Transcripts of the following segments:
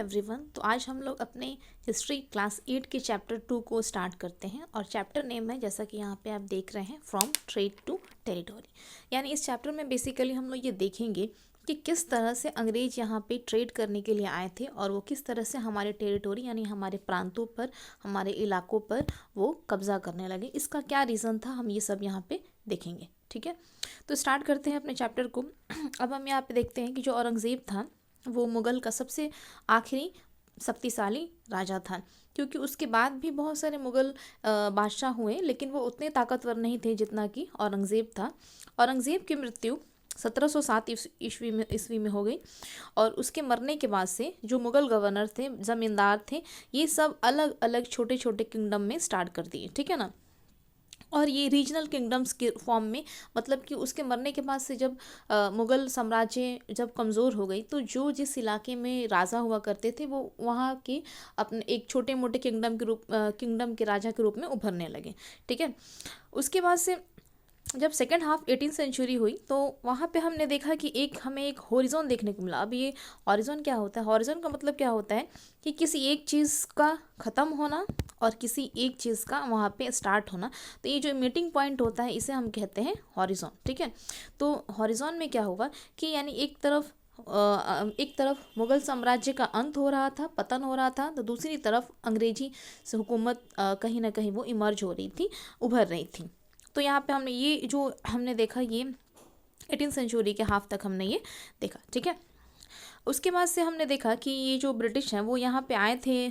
Everyone, तो आज हम लोग अपने हिस्ट्री क्लास 8 के चैप्टर 2 को स्टार्ट करते हैं और चैप्टर नेम है जैसा कि यहाँ पे आप देख रहे हैं फ्रॉम ट्रेड टू टेरिटोरी। यानी इस चैप्टर में बेसिकली हम लोग ये देखेंगे कि किस तरह से अंग्रेज यहाँ पे ट्रेड करने के लिए आए थे और वो किस तरह से हमारे टेरिटोरी यानी हमारे प्रांतों पर, हमारे इलाकों पर वो कब्जा करने लगे। इसका क्या रीज़न था, हम ये सब यहाँ पे देखेंगे। ठीक है, तो स्टार्ट करते हैं अपने चैप्टर को। अब हम यहाँ पे देखते हैं कि जो औरंगज़ेब था वो मुग़ल का सबसे आखिरी शक्तिशाली राजा था, क्योंकि उसके बाद भी बहुत सारे मुग़ल बादशाह हुए लेकिन वो उतने ताकतवर नहीं थे जितना कि औरंगज़ेब था। औरंगज़ेब की मृत्यु 1707 ईस्वी में हो गई और उसके मरने के बाद से जो मुग़ल गवर्नर थे, ज़मींदार थे, ये सब अलग अलग छोटे छोटे किंगडम में स्टार्ट कर दिए। ठीक है ना, और ये रीजनल किंगडम्स के फॉर्म में, मतलब कि उसके मरने के बाद से जब मुग़ल साम्राज्य जब कमज़ोर हो गई तो जो जिस इलाके में राजा हुआ करते थे वो वहाँ के अपने एक छोटे मोटे किंगडम के राजा के रूप में उभरने लगे। ठीक है, उसके बाद से जब सेकेंड हाफ 18th सेंचुरी हुई तो वहाँ पे हमने देखा कि हमें एक हॉरिजॉन देखने को मिला। अब ये हॉरिजॉन क्या होता है? हॉरिजॉन का मतलब क्या होता है कि किसी एक चीज़ का ख़त्म होना और किसी एक चीज़ का वहाँ पे स्टार्ट होना। तो ये जो मीटिंग पॉइंट होता है इसे हम कहते हैं हॉरिजॉन। ठीक है, तो हॉरिजॉन में क्या हुआ कि यानी एक तरफ मुग़ल साम्राज्य का अंत हो रहा था, पतन हो रहा था, तो दूसरी तरफ अंग्रेजी से हुकूमत कहीं ना कहीं वो इमर्ज हो रही थी, उभर रही थी। तो यहाँ पे हमने देखा ये 18th सेंचुरी के हाफ तक हमने ये देखा। ठीक है, उसके बाद से हमने देखा कि ये जो ब्रिटिश हैं वो यहाँ पे आए थे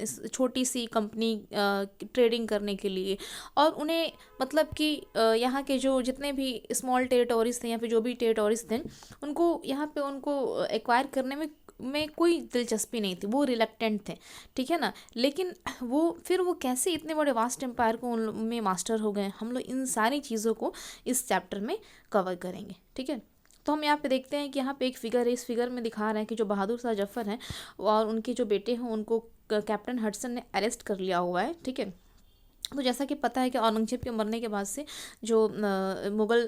इस छोटी सी कंपनी ट्रेडिंग करने के लिए, और उन्हें मतलब कि यहाँ के जो जितने भी स्मॉल टेरिटोरीज थे या फिर जो भी टेरिटोरीज थे उनको यहाँ पे उनको एक्वायर करने में कोई दिलचस्पी नहीं थी, वो रिलक्टेंट थे। ठीक है ना, लेकिन वो कैसे इतने बड़े वास्ट एम्पायर को उनमें मास्टर हो गए, हम लोग इन सारी चीज़ों को इस चैप्टर में कवर करेंगे। ठीक है, तो हम यहाँ पे देखते हैं कि यहाँ पे एक फिगर है, इस फिगर में दिखा रहे हैं कि जो बहादुर शाह जफर हैं और उनके जो बेटे हैं उनको कैप्टन हडसन ने अरेस्ट कर लिया हुआ है। ठीक है, तो जैसा कि पता है कि औरंगजेब के मरने के बाद से जो मुग़ल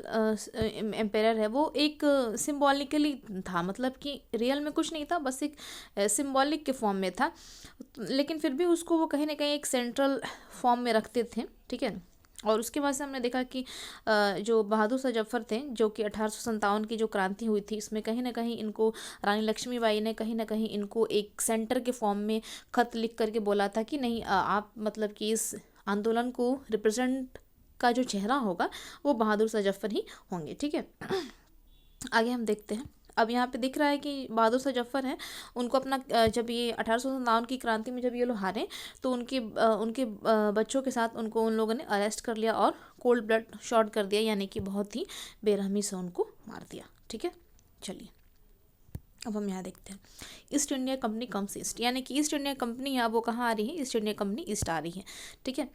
एम्पायर है वो एक सिम्बॉलिकली था, मतलब कि रियल में कुछ नहीं था, बस एक सिम्बॉलिक के फॉर्म में था, लेकिन फिर भी उसको वो कहीं ना कहीं एक सेंट्रल फॉर्म में रखते थे। ठीक है, और उसके बाद से हमने देखा कि जो बहादुर शाह जफर थे, जो कि 1857 की जो क्रांति हुई थी, इसमें कहीं ना कहीं इनको रानी लक्ष्मीबाई ने कहीं ना कहीं इनको एक सेंटर के फॉर्म में खत लिख करके बोला था कि नहीं, आप मतलब कि इस आंदोलन को रिप्रेजेंट का जो चेहरा होगा वो बहादुर शाह जफर ही होंगे। ठीक है, आगे हम देखते हैं। अब यहाँ पे दिख रहा है कि बहादुर शाह जफर हैं, उनको अपना जब ये 1857 की क्रांति में जब ये लोग हारे तो उनके बच्चों के साथ उन लोगों ने अरेस्ट कर लिया और कोल्ड ब्लड शॉट कर दिया, यानी कि बहुत ही बेरहमी से उनको मार दिया। ठीक है, चलिए अब हम यहाँ देखते हैं east India company comes east, यानी कि ईस्ट इंडिया कंपनी यहाँ वो कहाँ आ रही है? ईस्ट इंडिया कंपनी ईस्ट आ रही है। ठीक है,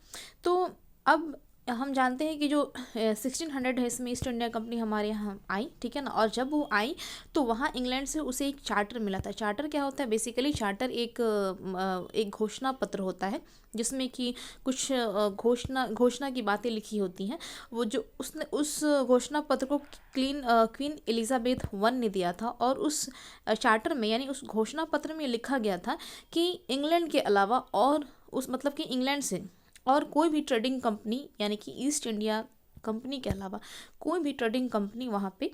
तो अब हम जानते हैं कि जो 1600 है इसमें ईस्ट इंडिया कंपनी हमारे यहाँ आई। ठीक है ना, और जब वो आई तो वहाँ इंग्लैंड से उसे एक चार्टर मिला था। चार्टर क्या होता है? बेसिकली चार्टर एक घोषणा पत्र होता है जिसमें कि कुछ घोषणा की बातें लिखी होती हैं। वो जो उसने उस घोषणा पत्र को क्वीन एलिजाबेथ वन ने दिया था, और उस चार्टर में यानी उस घोषणा पत्र में लिखा गया था कि इंग्लैंड के अलावा और उस मतलब कि इंग्लैंड से और कोई भी ट्रेडिंग कंपनी यानी कि ईस्ट इंडिया कंपनी के अलावा कोई भी ट्रेडिंग कंपनी वहाँ पे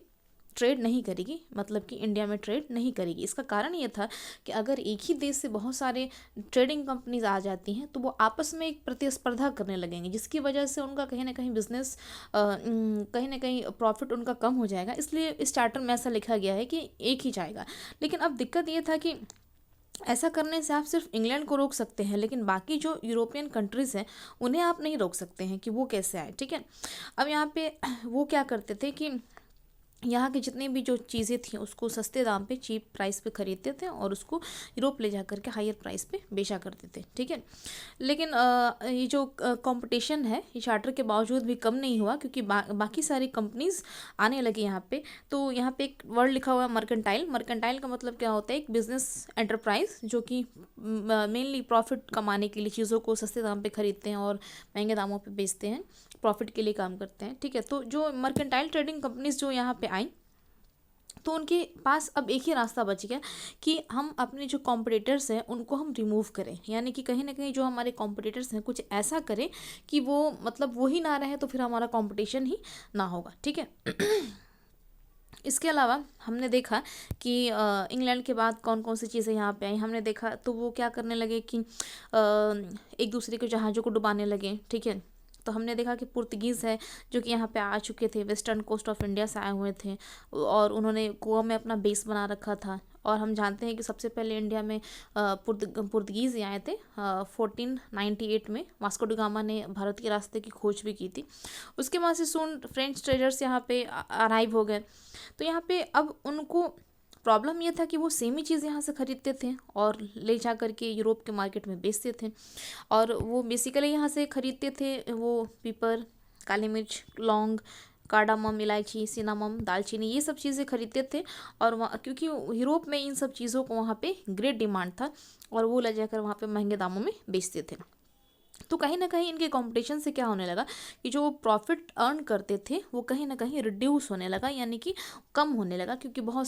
ट्रेड नहीं करेगी, मतलब कि इंडिया में ट्रेड नहीं करेगी। इसका कारण ये था कि अगर एक ही देश से बहुत सारे ट्रेडिंग कंपनीज आ जाती हैं तो वो आपस में एक प्रतिस्पर्धा करने लगेंगे, जिसकी वजह से उनका कहीं ना कहीं बिजनेस कहीं ना कहीं प्रॉफिट उनका कम हो जाएगा। इसलिए इस चार्टर में ऐसा लिखा गया है कि एक ही जाएगा। लेकिन अब दिक्कत ये था कि ऐसा करने से आप सिर्फ इंग्लैंड को रोक सकते हैं, लेकिन बाकी जो यूरोपियन कंट्रीज़ हैं उन्हें आप नहीं रोक सकते हैं कि वो कैसे आए। ठीक है, अब यहाँ पे वो क्या करते थे कि यहाँ की जितनी भी जो चीज़ें थी उसको सस्ते दाम पे, चीप प्राइस पे ख़रीदते थे और उसको यूरोप ले जा करके हायर प्राइस पे बेचा करते थे। ठीक है, लेकिन ये जो कंपटीशन है ये चार्टर के बावजूद भी कम नहीं हुआ, क्योंकि बाकी सारी कंपनीज आने लगी यहाँ पे। तो यहाँ पे एक वर्ड लिखा हुआ है मर्केंटाइल। मर्केंटाइल का मतलब क्या होता है? एक बिजनेस एंटरप्राइज जो कि मेनली प्रॉफिट कमाने के लिए चीज़ों को सस्ते दाम पे ख़रीदते हैं और महंगे दामों पे बेचते हैं, प्रॉफिट के लिए काम करते हैं। ठीक है, तो जो मर्केंटाइल ट्रेडिंग कंपनीज जो यहाँ पे आई तो उनके पास अब एक ही रास्ता बच गया कि हम अपने जो कॉम्पिटिटर्स हैं उनको हम रिमूव करें, यानी कि कहीं ना कहीं जो हमारे कॉम्पिटिटर्स हैं कुछ ऐसा करें कि वो मतलब वो ही ना रहे, तो फिर हमारा कंपटीशन ही ना होगा, ठीक है। इसके अलावा हमने देखा कि इंग्लैंड के बाद कौन कौन सी चीज़ें यहाँ पे आई, हमने देखा तो वो क्या करने लगे कि एक दूसरे के जहाज़ों को डुबाने लगे, ठीक है। तो हमने देखा कि पुर्तगीज़ है जो कि यहाँ पे आ चुके थे, वेस्टर्न कोस्ट ऑफ इंडिया से आए हुए थे और उन्होंने गोवा में अपना बेस बना रखा था। और हम जानते हैं कि सबसे पहले इंडिया में पुर्तगीज़ ही आए थे 1498 में। वास्को डी गामा ने भारत के रास्ते की खोज भी की थी। उसके बाद से सून फ्रेंच ट्रेडर्स यहाँ पे अराइव हो गए। तो यहाँ पे अब उनको प्रॉब्लम ये था कि वो सेम ही चीज़ यहाँ से ख़रीदते थे और ले जा कर के यूरोप के मार्केट में बेचते थे। और वो बेसिकली यहाँ से ख़रीदते थे वो पीपर, काली मिर्च, लौंग, कार्डामम, इलायची, सिनामम, दालचीनी, ये सब चीज़ें खरीदते थे। और वहाँ क्योंकि यूरोप में इन सब चीज़ों को वहाँ पे ग्रेट डिमांड था और वो ले जाकर वहाँ पे महंगे दामों में बेचते थे। तो कहीं ना कहीं इनके कंपटीशन से क्या होने लगा कि जो प्रॉफिट अर्न करते थे वो कहीं ना कहीं रिड्यूस होने लगा, यानी कि कम होने लगा, क्योंकि बहुत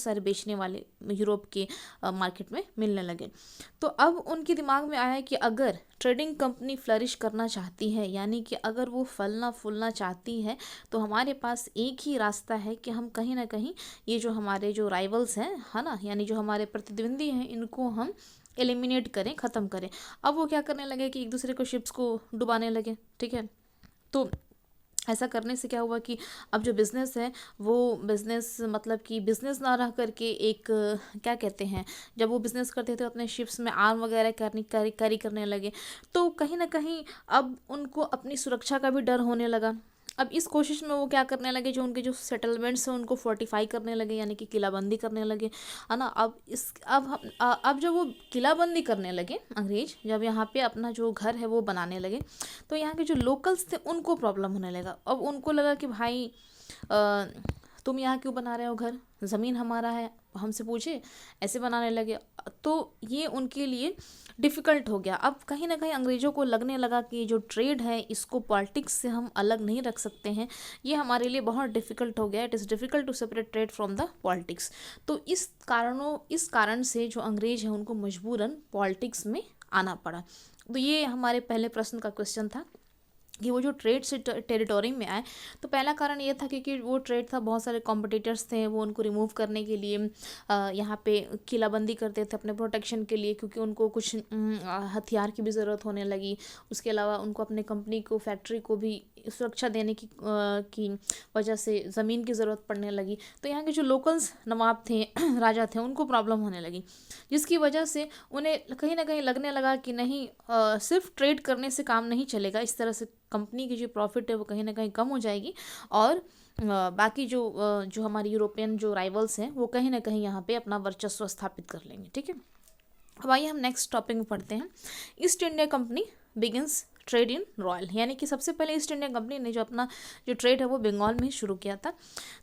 सारे बेचने वाले यूरोप के मार्केट में मिलने लगे। तो अब उनके दिमाग में आया कि अगर ट्रेडिंग कंपनी फ्लरिश करना चाहती है, यानी कि अगर वो फलना फूलना चाहती है, तो हमारे पास एक ही रास्ता है कि हम कहीं ना कहीं ये जो हमारे जो राइवल्स हैं, है ना, यानी जो हमारे प्रतिद्वंदी हैं, इनको हम एलिमिनेट करें, ख़त्म करें। अब वो क्या करने लगे कि एक दूसरे को शिप्स को डुबाने लगे, ठीक है। तो ऐसा करने से क्या हुआ कि अब जो बिज़नेस है वो बिज़नेस मतलब कि बिज़नेस ना रह करके एक क्या कहते हैं, जब वो बिज़नेस करते थे अपने शिप्स में आर्म वगैरह कैरी करने लगे, तो कहीं ना कहीं अब उनको अपनी सुरक्षा का भी डर होने लगा। अब इस कोशिश में वो क्या करने लगे, जो उनके जो सेटलमेंट्स हैं उनको फोर्टिफाई करने लगे, यानी कि किलाबंदी करने लगे, है ना। अब जब वो किलाबंदी करने लगे अंग्रेज, जब यहाँ पे अपना जो घर है वो बनाने लगे, तो यहाँ के जो लोकल्स थे उनको प्रॉब्लम होने लगा। अब उनको लगा कि भाई तुम यहाँ क्यों बना रहे हो घर, ज़मीन हमारा है, हमसे पूछे, ऐसे बनाने लगे। तो ये उनके लिए डिफ़िकल्ट हो गया। अब कहीं ना कहीं अंग्रेज़ों को लगने लगा कि जो ट्रेड है इसको पॉलिटिक्स से हम अलग नहीं रख सकते हैं, ये हमारे लिए बहुत डिफ़िकल्ट हो गया, it is difficult to separate trade from the politics. तो इस कारण से जो अंग्रेज़ हैं उनको मजबूरन पॉलिटिक्स में आना पड़ा। तो ये हमारे पहले प्रश्न का क्वेश्चन था कि वो जो ट्रेड से टेरिटोरी में आए, तो पहला कारण ये था कि वो ट्रेड था, बहुत सारे कॉम्पिटिटर्स थे, वो उनको रिमूव करने के लिए यहाँ पे किलाबंदी करते थे अपने प्रोटेक्शन के लिए, क्योंकि उनको कुछ हथियार की भी ज़रूरत होने लगी। उसके अलावा उनको अपने कंपनी को, फैक्ट्री को भी सुरक्षा देने की वजह से ज़मीन की ज़रूरत पड़ने लगी। तो यहाँ के जो लोकल्स नवाब थे, राजा थे, उनको प्रॉब्लम होने लगी, जिसकी वजह से उन्हें कहीं ना कहीं लगने लगा कि नहीं, सिर्फ ट्रेड करने से काम नहीं चलेगा, इस तरह से कंपनी की जो प्रॉफिट है वो कहीं ना कहीं कम हो जाएगी और बाकी जो हमारी यूरोपियन जो राइवल्स हैं वो कहीं ना कहीं यहाँ पे अपना वर्चस्व स्थापित कर लेंगे, ठीक है। अब आइए हम नेक्स्ट टॉपिक में पढ़ते हैं। East India company begins trade in royal, यानी कि सबसे पहले ईस्ट इंडिया कंपनी ने जो अपना जो ट्रेड है वो बंगाल में शुरू किया था।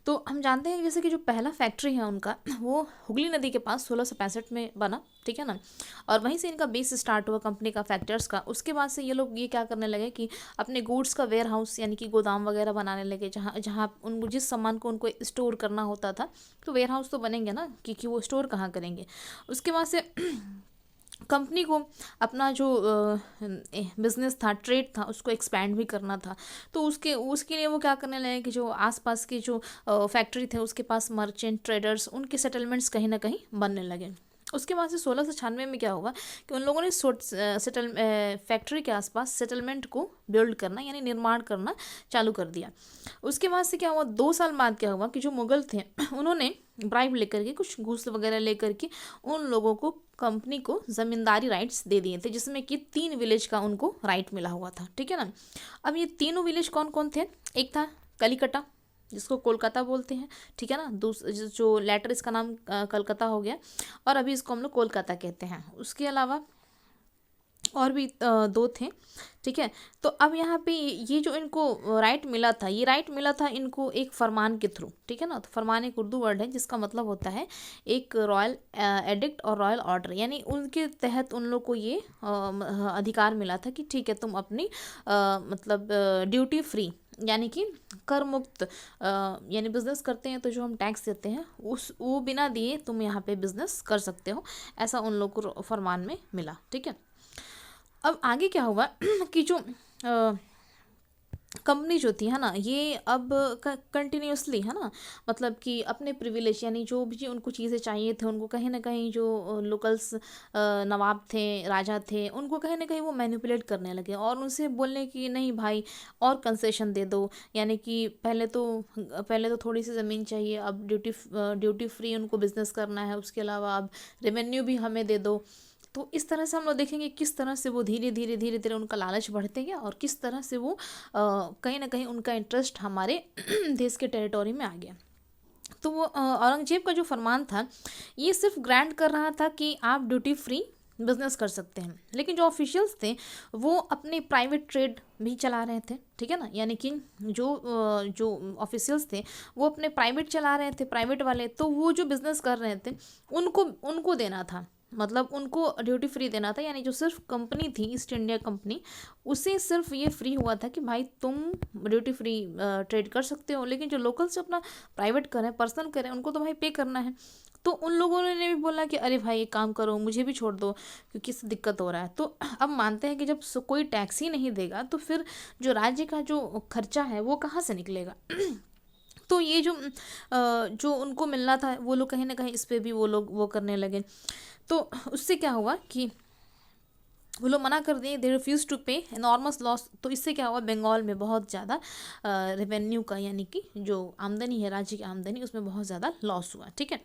तो हम जानते हैं जैसे कि जो पहला फैक्ट्री है उनका वो हुगली नदी के पास 1665 में बना, ठीक है ना, और वहीं से इनका बेस स्टार्ट हुआ कंपनी का, फैक्टर्स का। उसके बाद से ये लोग ये क्या करने लगे कि अपने गुड्स का वेयर हाउस, यानी कि गोदाम वगैरह बनाने लगे, जहाँ उनको जिस सामान को उनको स्टोर करना होता था, तो वेयर हाउस तो बनेंगे ना, क्योंकि वो स्टोर कहाँ करेंगे। उसके बाद से कंपनी को अपना जो बिज़नेस था, ट्रेड था, उसको एक्सपैंड भी करना था। तो उसके लिए वो क्या करने लगे कि जो आसपास के जो फैक्ट्री थे उसके पास मर्चेंट ट्रेडर्स, उनके सेटलमेंट्स कहीं ना कहीं बनने लगे। उसके बाद से 1696 में क्या हुआ कि उन लोगों ने फैक्ट्री के आसपास सेटलमेंट को बिल्ड करना, यानी निर्माण करना चालू कर दिया। उसके बाद से क्या हुआ, 2 साल बाद क्या हुआ कि जो मुगल थे उन्होंने ब्राइब लेकर के, कुछ घूस वगैरह लेकर के उन लोगों को, कंपनी को ज़मींदारी राइट्स दे दिए थे, जिसमें कि 3 विलेज का उनको राइट मिला हुआ था, ठीक है ना। अब ये तीनों विलेज कौन कौन थे, एक था कलिकटा जिसको कोलकाता बोलते हैं, ठीक है ना, जो लेटर इसका नाम कलकत्ता हो गया और अभी इसको हम लोग कोलकाता कहते हैं। उसके अलावा और भी 2 थे, ठीक है। तो अब यहाँ पे ये जो इनको राइट मिला था, ये राइट मिला था इनको एक फरमान के थ्रू, ठीक है ना। तो फरमान एक उर्दू वर्ड है जिसका मतलब होता है एक रॉयल एडिक्ट और रॉयल ऑर्डर, यानी उनके तहत उन लोग को ये अधिकार मिला था कि ठीक है, तुम अपनी मतलब ड्यूटी फ्री, यानी कि कर मुक्त यानी बिजनेस करते हैं तो जो हम टैक्स देते हैं वो बिना दिए तुम यहाँ पे बिजनेस कर सकते हो, ऐसा उन लोगों को फरमान में मिला। ठीक है, अब आगे क्या हुआ कि जो कंपनी जो थी है ना, ये अब कंटिन्यूसली है ना, मतलब कि अपने प्रिविलेज यानी जो भी उनको चीज़ें चाहिए थे उनको कहीं ना कहीं जो लोकल्स नवाब थे, राजा थे, उनको कहीं ना कहीं वो मैनिपुलेट करने लगे और उनसे बोलने की नहीं भाई और कंसेशन दे दो, यानी कि पहले तो थोड़ी सी ज़मीन चाहिए, अब ड्यूटी फ्री उनको बिज़नेस करना है, उसके अलावा अब रेवेन्यू भी हमें दे दो। तो इस तरह से हम लोग देखेंगे किस तरह से वो धीरे धीरे धीरे धीरे उनका लालच बढ़ते गया और किस तरह से वो कहीं ना कहीं उनका इंटरेस्ट हमारे देश के टेरिटोरी में आ गया। तो वो औरंगजेब का जो फरमान था ये सिर्फ ग्रांट कर रहा था कि आप ड्यूटी फ्री बिजनेस कर सकते हैं, लेकिन जो ऑफिशियल्स थे वो अपने प्राइवेट ट्रेड भी चला रहे थे। ठीक है ना, यानी कि जो ऑफिशियल्स थे वो अपने प्राइवेट चला रहे थे, प्राइवेट वाले, तो वो जो बिज़नेस कर रहे थे उनको देना था, मतलब उनको ड्यूटी फ्री देना था। यानी जो सिर्फ कंपनी थी ईस्ट इंडिया कंपनी, उसे सिर्फ ये फ्री हुआ था कि भाई तुम ड्यूटी फ्री ट्रेड कर सकते हो, लेकिन जो लोकल्स अपना प्राइवेट करें, पर्सनल करें, उनको तो भाई पे करना है। तो उन लोगों ने भी बोला कि अरे भाई एक काम करो, मुझे भी छोड़ दो क्योंकि इससे दिक्कत हो रहा है। तो अब मानते हैं कि जब कोई टैक्स ही नहीं देगा तो फिर जो राज्य का जो खर्चा है वो कहाँ से निकलेगा। तो ये जो उनको मिलना था वो लोग कहीं ना कहीं इस पर भी वो करने लगे। तो उससे क्या हुआ कि वो लोग मना कर दिए, दे रिफ्यूज टू पे, एनॉर्मस लॉस। तो इससे क्या हुआ, बंगाल में बहुत ज़्यादा रेवेन्यू का यानी कि जो आमदनी है, राज्य की आमदनी, उसमें बहुत ज़्यादा लॉस हुआ। ठीक है,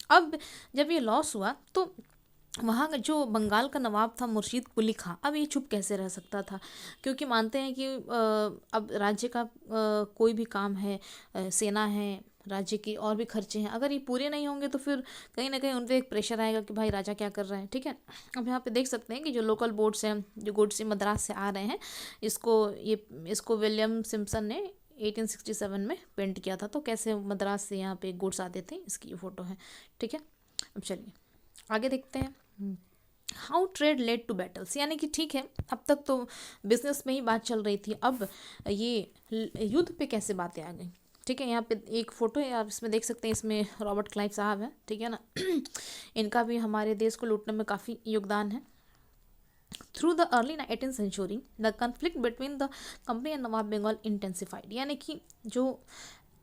अब जब ये लॉस हुआ तो वहाँ का जो बंगाल का नवाब था मुर्शीद कुली खां, अब ये चुप कैसे रह सकता था, क्योंकि मानते हैं कि अब राज्य का कोई भी काम है, सेना है, राज्य की और भी खर्चे हैं, अगर ये पूरे नहीं होंगे तो फिर कहीं ना कहीं उन पर एक प्रेशर आएगा कि भाई राजा क्या कर रहे हैं। ठीक है, अब यहाँ पे देख सकते हैं कि जो लोकल बोट्स हैं, जो गोडसे मद्रास से आ रहे हैं, इसको विलियम सिम्पसन ने 1867 में पेंट किया था। तो कैसे मद्रास से यहाँ पे गुड्स आते थे, इसकी ये फ़ोटो है। ठीक है, अब चलिए आगे देखते हैं। How trade led to battles, यानी कि ठीक है अब तक तो बिजनेस में ही बात चल रही थी, अब ये युद्ध पे कैसे बातें आ गई। ठीक है, यहाँ पे एक फ़ोटो है, आप इसमें देख सकते हैं, इसमें रॉबर्ट क्लाइव साहब हैं। ठीक है ना, इनका भी हमारे देश को लूटने में काफ़ी योगदान है। Through the early 18th century the conflict between the company and Nawab Bengal intensified, यानी कि जो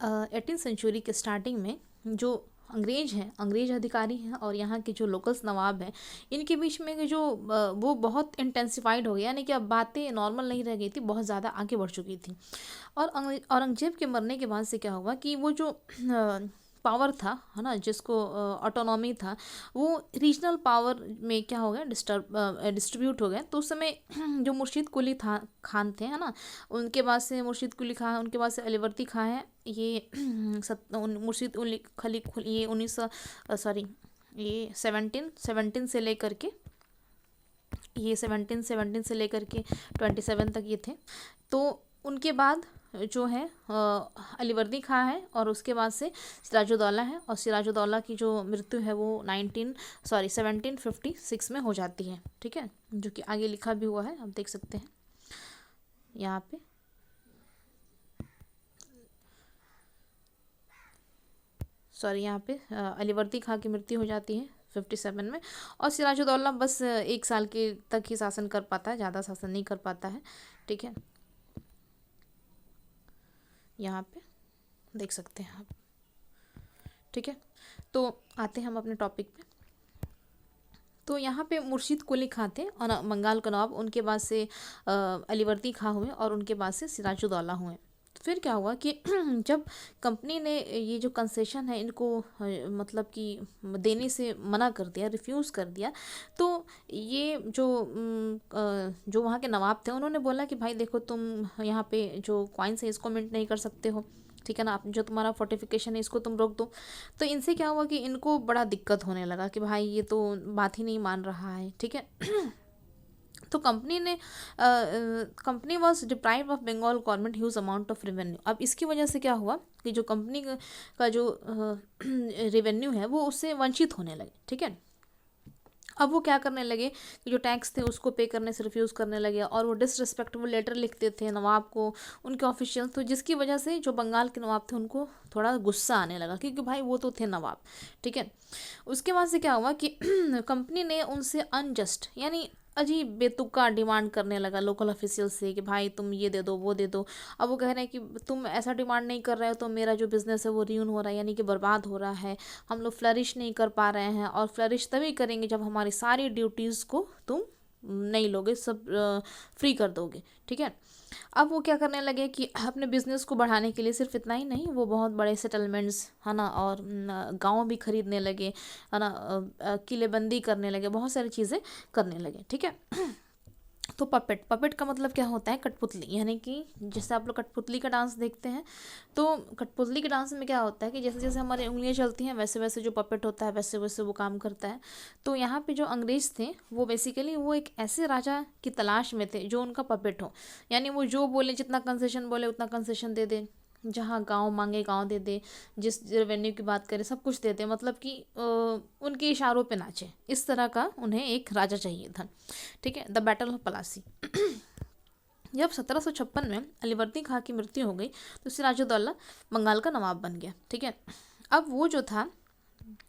18th सेंचुरी के स्टार्टिंग में जो अंग्रेज हैं, अंग्रेज अधिकारी हैं और यहाँ के जो लोकल्स नवाब हैं, इनके बीच में जो वो बहुत इंटेंसिफाइड हो गया, यानी कि अब बातें नॉर्मल नहीं रह गई थी, बहुत ज़्यादा आगे बढ़ चुकी थी। और औरंगजेब के मरने के बाद से क्या हुआ कि वो जो पावर था है ना, जिसको ऑटोनॉमी था, वो रीजनल पावर में क्या हो गया, डिस्ट्रीब्यूट हो गया। तो उस समय जो मुर्शीद कुली खान थे है ना, उनके बाद से मुर्शीद कुली खान, उनके बाद से अलीवर्दी खां है, ये मुर्शीद खली ये 1717 से लेकर के 27 तक ये थे। तो उनके बाद जो है अलीवर्दी खां है और उसके बाद से सिराजुद्दौला है, और सिराजुद्दौला की जो मृत्यु है वो 1756 में हो जाती है। ठीक है, जो कि आगे लिखा भी हुआ है, आप देख सकते हैं यहाँ पे। यहाँ पे अलीवर्दी खां की मृत्यु हो जाती है 57 में, और सिराजुद्दौला बस 1 साल के तक ही शासन कर पाता है, ज़्यादा शासन नहीं कर पाता है। ठीक है, यहाँ पे देख सकते हैं आप। ठीक है, तो आते हैं हम अपने टॉपिक पे। तो यहाँ पे मुर्शीद कुली खां थे और बंगाल का नवाब, उनके बाद से अलीवर्दी खां हुए और उनके बाद से सिराजुद्दौला हुए। फिर क्या हुआ कि जब कंपनी ने ये जो कंसेशन है इनको मतलब कि देने से मना कर दिया, रिफ्यूज़ कर दिया, तो ये जो वहाँ के नवाब थे उन्होंने बोला कि भाई देखो, तुम यहाँ पे जो कॉइन्स है इसको मिंट नहीं कर सकते हो। ठीक है ना, आप जो तुम्हारा फोर्टिफिकेशन है इसको तुम रोक दो। तो इनसे क्या हुआ कि इनको बड़ा दिक्कत होने लगा कि भाई ये तो बात ही नहीं मान रहा है। ठीक है, तो company was deprive of Bengal government huge amount of revenue. अब इसकी वजह से क्या हुआ कि जो कंपनी का जो रेवेन्यू है वो उससे वंचित होने लगे। ठीक है, अब वो क्या करने लगे कि जो टैक्स थे उसको पे करने से रिफ्यूज़ करने लगे और वो डिसरिस्पेक्टफुल लेटर लिखते थे नवाब को, उनके ऑफिशियल्स, तो जिसकी वजह से जो बंगाल के नवाब थे उनको थोड़ा गुस्सा आने लगा, क्योंकि भाई वो तो थे नवाब, ठीक है। उसके बाद से क्या हुआ कि कंपनी ने उनसे अनजस्ट यानी अजीब बेतुका डिमांड करने लगा लोकल ऑफिशियल से कि भाई तुम ये दे दो वो दे दो। अब वो कह रहे हैं कि तुम ऐसा डिमांड नहीं कर रहे हो तो मेरा जो बिज़नेस है वो रियून हो रहा है, यानी कि बर्बाद हो रहा है, हम लोग फ्लरिश नहीं कर पा रहे हैं, और फ्लरिश तभी करेंगे जब हमारी सारी ड्यूटीज़ को तुम नहीं लोगे, सब फ्री कर दोगे, ठीक है। अब वो क्या करने लगे कि अपने बिजनेस को बढ़ाने के लिए सिर्फ इतना ही नहीं, वो बहुत बड़े सेटलमेंट्स है ना, और गांव भी खरीदने लगे, है ना, किलेबंदी करने लगे, बहुत सारी चीज़ें करने लगे, ठीक है। तो पपेट का मतलब क्या होता है, कठपुतली, यानी कि जैसे आप लोग कठपुतली का डांस देखते हैं, तो कठपुतली के डांस में क्या होता है कि जैसे जैसे हमारी उंगलियां चलती हैं वैसे वैसे जो पपेट होता है वैसे वैसे वो काम करता है। तो यहाँ पे जो अंग्रेज थे वो बेसिकली वो एक ऐसे राजा की तलाश में थे जो उनका पपेट हो, यानी वो जो बोले, जितना कंसेशन बोले उतना कंसेशन दे दे, जहाँ गांव मांगे गांव दे दे, जिस रेवेन्यू की बात करें सब कुछ दे दे, मतलब कि उनके इशारों पे नाचे, इस तरह का उन्हें एक राजा चाहिए था, ठीक है। The battle of Plassey. जब 1756 में अलीवर्दी खां की मृत्यु हो गई तो सिराजुद्दौला बंगाल का नवाब बन गया, ठीक है। अब वो जो था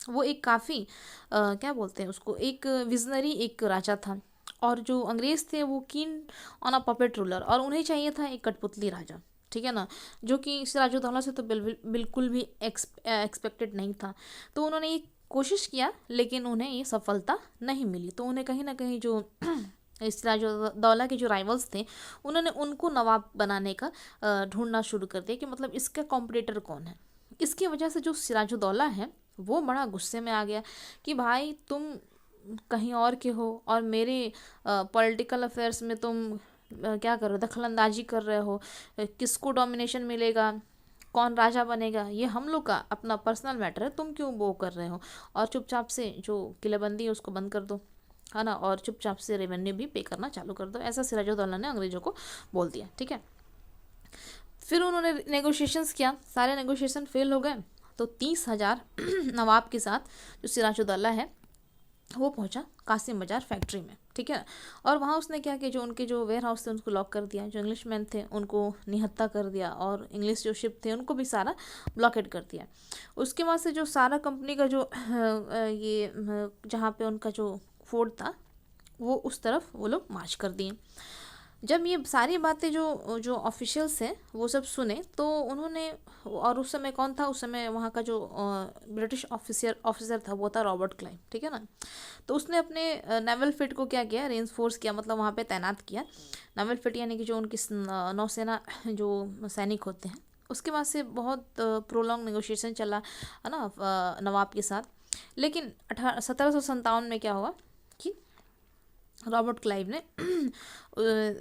वो एक काफ़ी क्या बोलते हैं उसको, एक विजनरी एक राजा था, और जो अंग्रेज़ थे वो keen on a puppet ruler, और उन्हें चाहिए था एक कठपुतली राजा, ठीक है ना, जो कि सिराजुद्दौला से तो बिल्कुल भी एक्सपेक्टेड नहीं था। तो उन्होंने ये कोशिश किया लेकिन उन्हें ये सफलता नहीं मिली, तो उन्हें कहीं ना कहीं जो सिराजुद्दौला के जो राइवल्स थे उन्होंने उनको नवाब बनाने का ढूंढना शुरू कर दिया कि मतलब इसका कॉम्पिटिटर कौन है। इसकी वजह से जो सिराजुद्दौला है वो बड़ा गुस्से में आ गया कि भाई तुम कहीं और के हो और मेरे पॉलिटिकल अफेयर्स में तुम क्या कर रहे हो, दखल अंदाजी कर रहे हो, किसको डोमिनेशन मिलेगा, कौन राजा बनेगा, ये हम लोग का अपना पर्सनल मैटर है, तुम क्यों वो कर रहे हो, और चुपचाप से जो किलेबंदी है उसको बंद कर दो, है ना, और चुपचाप से रेवेन्यू भी पे करना चालू कर दो, ऐसा सिराजुद्दौला ने अंग्रेजों को बोल दिया, ठीक है। फिर उन्होंने नेगोशिएशंस किया, सारे नेगोशिएशन फेल हो गए, तो 30,000 नवाब के साथ जो सिराजुद्दौला है वो पहुंचा कासिम बाजार फैक्ट्री में, ठीक है। और वहाँ उसने क्या किया, जो उनके जो वेयर हाउस थे उनको लॉक कर दिया, जो इंग्लिशमैन थे उनको निहत्था कर दिया, और इंग्लिश जो शिप थे उनको भी सारा ब्लॉकेट कर दिया। उसके बाद से जो सारा कंपनी का जो ये जहाँ पे उनका जो फोर्ट था वो उस तरफ वो लोग मार्च कर दिए। जब ये सारी बातें जो जो ऑफिशियल्स हैं वो सब सुने तो उन्होंने, और उस समय कौन था, उस समय वहाँ का जो ब्रिटिश ऑफिसर था वो था रॉबर्ट क्लाइव, ठीक है ना। तो उसने अपने नेवल फिट को क्या किया, रेंफोर्स किया, मतलब वहाँ पे तैनात किया। नेवल फिट यानी कि जो उनकी नौसेना जो सैनिक होते हैं। उसके बाद से बहुत प्रोलॉन्ग नेगोशिएशन चला है ना नवाब के साथ, लेकिन 1757 में क्या हुआ कि रॉबर्ट क्लाइव ने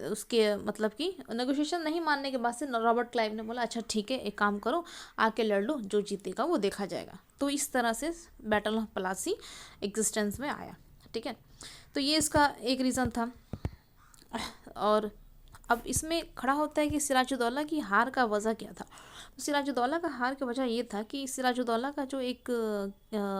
उसके मतलब कि नेगोशिएशन नहीं मानने के बाद से रॉबर्ट क्लाइव ने बोला अच्छा ठीक है एक काम करो, आके लड़ लो, जो जीतेगा वो देखा जाएगा। तो इस तरह से बैटल ऑफ पलासी एग्जिस्टेंस में आया, ठीक है। तो ये इसका एक रीज़न था। और अब इसमें खड़ा होता है कि सिराजुद्दौला की हार का वजह क्या था। तो सिराजुद्दौला का हार की वजह ये था कि सिराजुद्दौला का जो एक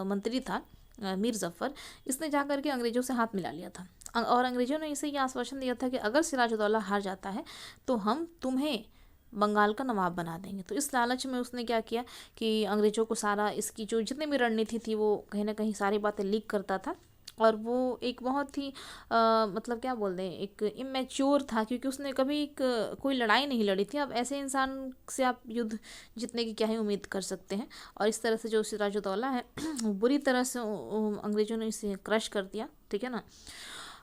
मंत्री था मीर जफ़र, इसने जा कर के अंग्रेज़ों से हाथ मिला लिया था, और अंग्रेज़ों ने इसे ये आश्वासन दिया था कि अगर सिराजुद्दौला हार जाता है तो हम तुम्हें बंगाल का नवाब बना देंगे। तो इस लालच में उसने क्या किया कि अंग्रेज़ों को सारा इसकी जो जितनी भी रणनीति थी वो कहीं ना कहीं सारी बातें लीक करता था, और वो एक बहुत ही मतलब क्या बोल दें, एक इमेच्योर था, क्योंकि उसने कभी कोई लड़ाई नहीं लड़ी थी। अब ऐसे इंसान से आप युद्ध जीतने की क्या ही उम्मीद कर सकते हैं। और इस तरह से जो सिराजुद्दौला है बुरी तरह से अंग्रेज़ों ने इसे क्रश कर दिया, ठीक है ना।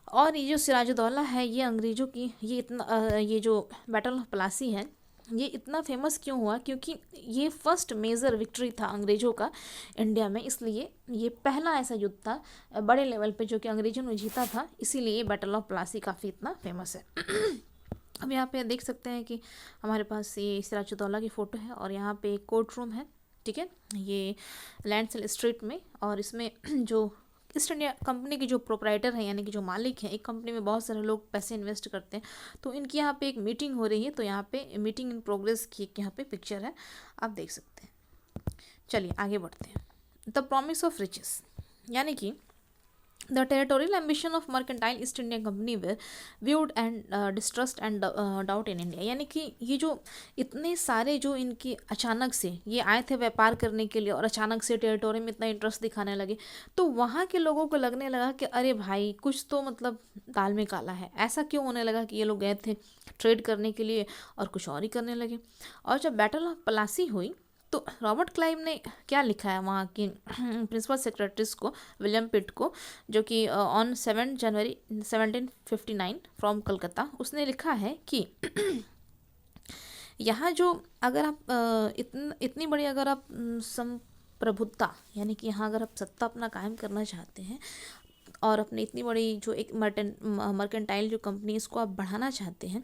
और ये जो सिराजुद्दौला है ये अंग्रेज़ों की ये इतना ये जो बैटल ऑफ पलासी है ये इतना फेमस क्यों हुआ, क्योंकि ये फर्स्ट मेजर विक्ट्री था अंग्रेज़ों का इंडिया में, इसलिए ये पहला ऐसा युद्ध था बड़े लेवल पे जो कि अंग्रेज़ों ने जीता था, इसीलिए ये बैटल ऑफ पलासी काफ़ी इतना फेमस है। अब यहाँ पे देख सकते हैं कि हमारे पास ये सिराजुद्दौला की फ़ोटो है, और यहाँ पे एक कोर्ट रूम है, ठीक है, ये लैंडसेल स्ट्रीट में। और इसमें जो ईस्ट इंडिया कंपनी के जो प्रोप्राइटर हैं यानी कि जो मालिक हैं, एक कंपनी में बहुत सारे लोग पैसे इन्वेस्ट करते हैं, तो इनकी यहाँ पे एक मीटिंग हो रही है, तो यहाँ पे मीटिंग इन प्रोग्रेस की एक यहाँ पे पिक्चर है, आप देख सकते हैं। चलिए आगे बढ़ते हैं। द प्रॉमिस ऑफ रिचेस, यानी कि The territorial ambition of mercantile East India Company were viewed and distrust and doubt in India। यानी कि ये जो इतने सारे जो इनकी अचानक से ये आए थे व्यापार करने के लिए और अचानक से टेरिटोरी में इतना इंटरेस्ट दिखाने लगे, तो वहाँ के लोगों को लगने लगा कि अरे भाई कुछ तो मतलब दाल में काला है। ऐसा क्यों होने लगा कि ये लोग गए थे ट्रेड करने के लिए और कुछ और ही करने लगे। और जब बैटल ऑफ प्लासी हुई तो रॉबर्ट क्लाइव ने क्या लिखा है वहाँ की प्रिंसिपल सेक्रेटरीज को, विलियम पिट को, जो कि ऑन 7 जनवरी 1759 फ्रॉम कलकत्ता, उसने लिखा है कि यहाँ जो अगर आप इतनी बड़ी अगर आप संप्रभुता यानी कि यहाँ अगर आप सत्ता अपना कायम करना चाहते हैं और अपनी इतनी बड़ी जो एक मर्केंटाइल जो कंपनी इसको आप बढ़ाना चाहते हैं,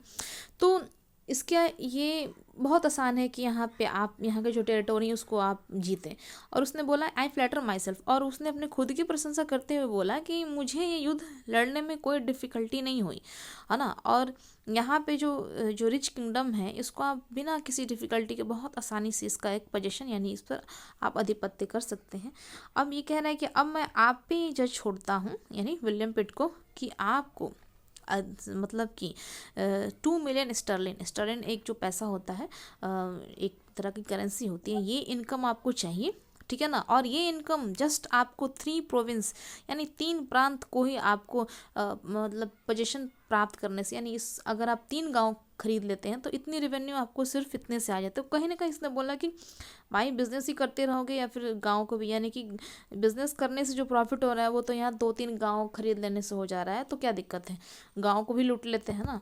तो इसका ये बहुत आसान है कि यहाँ पे आप यहाँ के जो टेरिटोरी है उसको आप जीतें। और उसने बोला आई फ्लैटर माई सेल्फ, और उसने अपने खुद की प्रशंसा करते हुए बोला कि मुझे ये युद्ध लड़ने में कोई डिफ़िकल्टी नहीं हुई, है ना। और यहाँ पे जो रिच किंगडम है इसको आप बिना किसी डिफ़िकल्टी के बहुत आसानी से इसका एक पोजीशन यानी इस पर आप आधिपत्य कर सकते हैं। अब ये कह रहा है कि अब मैं आप पे जज छोड़ता हूँ, यानी विलियम पिट को, कि आपको मतलब कि 2 मिलियन स्टर्लिन एक जो पैसा होता है, एक तरह की करेंसी होती है, ये इनकम आपको चाहिए, ठीक है ना। और ये इनकम जस्ट आपको 3 प्रोविंस यानी 3 प्रांत को ही आपको मतलब पोजीशन प्राप्त करने से, यानी इस अगर आप 3 गांव खरीद लेते हैं तो इतनी रेवेन्यू आपको सिर्फ इतने से आ जाते हैं। कहीं ना कहीं इसने बोला कि भाई बिजनेस ही करते रहोगे या फिर गांव को भी, यानी कि बिजनेस करने से जो प्रॉफिट हो रहा है वो तो यहाँ 2-3 गांव खरीद लेने से हो जा रहा है, तो क्या दिक्कत है, गांव को भी लूट लेते हैं ना।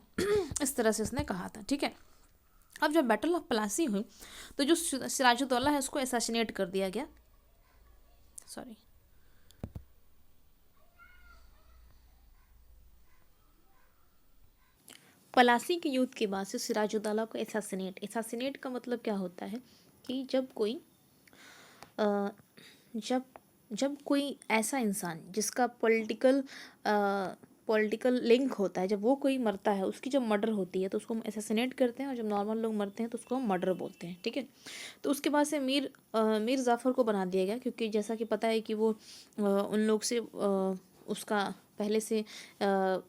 इस तरह से इसने कहा था, ठीक है। अब जब बैटल ऑफ प्लासी हुई तो जो सिराजुद्दौला है उसको असैसिनेट कर दिया गया। सॉरी, प्लासी के युद्ध के बाद से सिराजुद्दौला को असैसिनेट का मतलब क्या होता है कि जब कोई जब जब कोई ऐसा इंसान जिसका पॉलिटिकल लिंक होता है, जब वो कोई मरता है, उसकी जब मर्डर होती है तो उसको हम असैसिनेट करते हैं, और जब नॉर्मल लोग मरते हैं तो उसको हम मर्डर बोलते हैं, ठीक है। तो उसके बाद से मीर जाफ़र को बना दिया गया, क्योंकि जैसा कि पता है कि वो उन लोग से उसका पहले से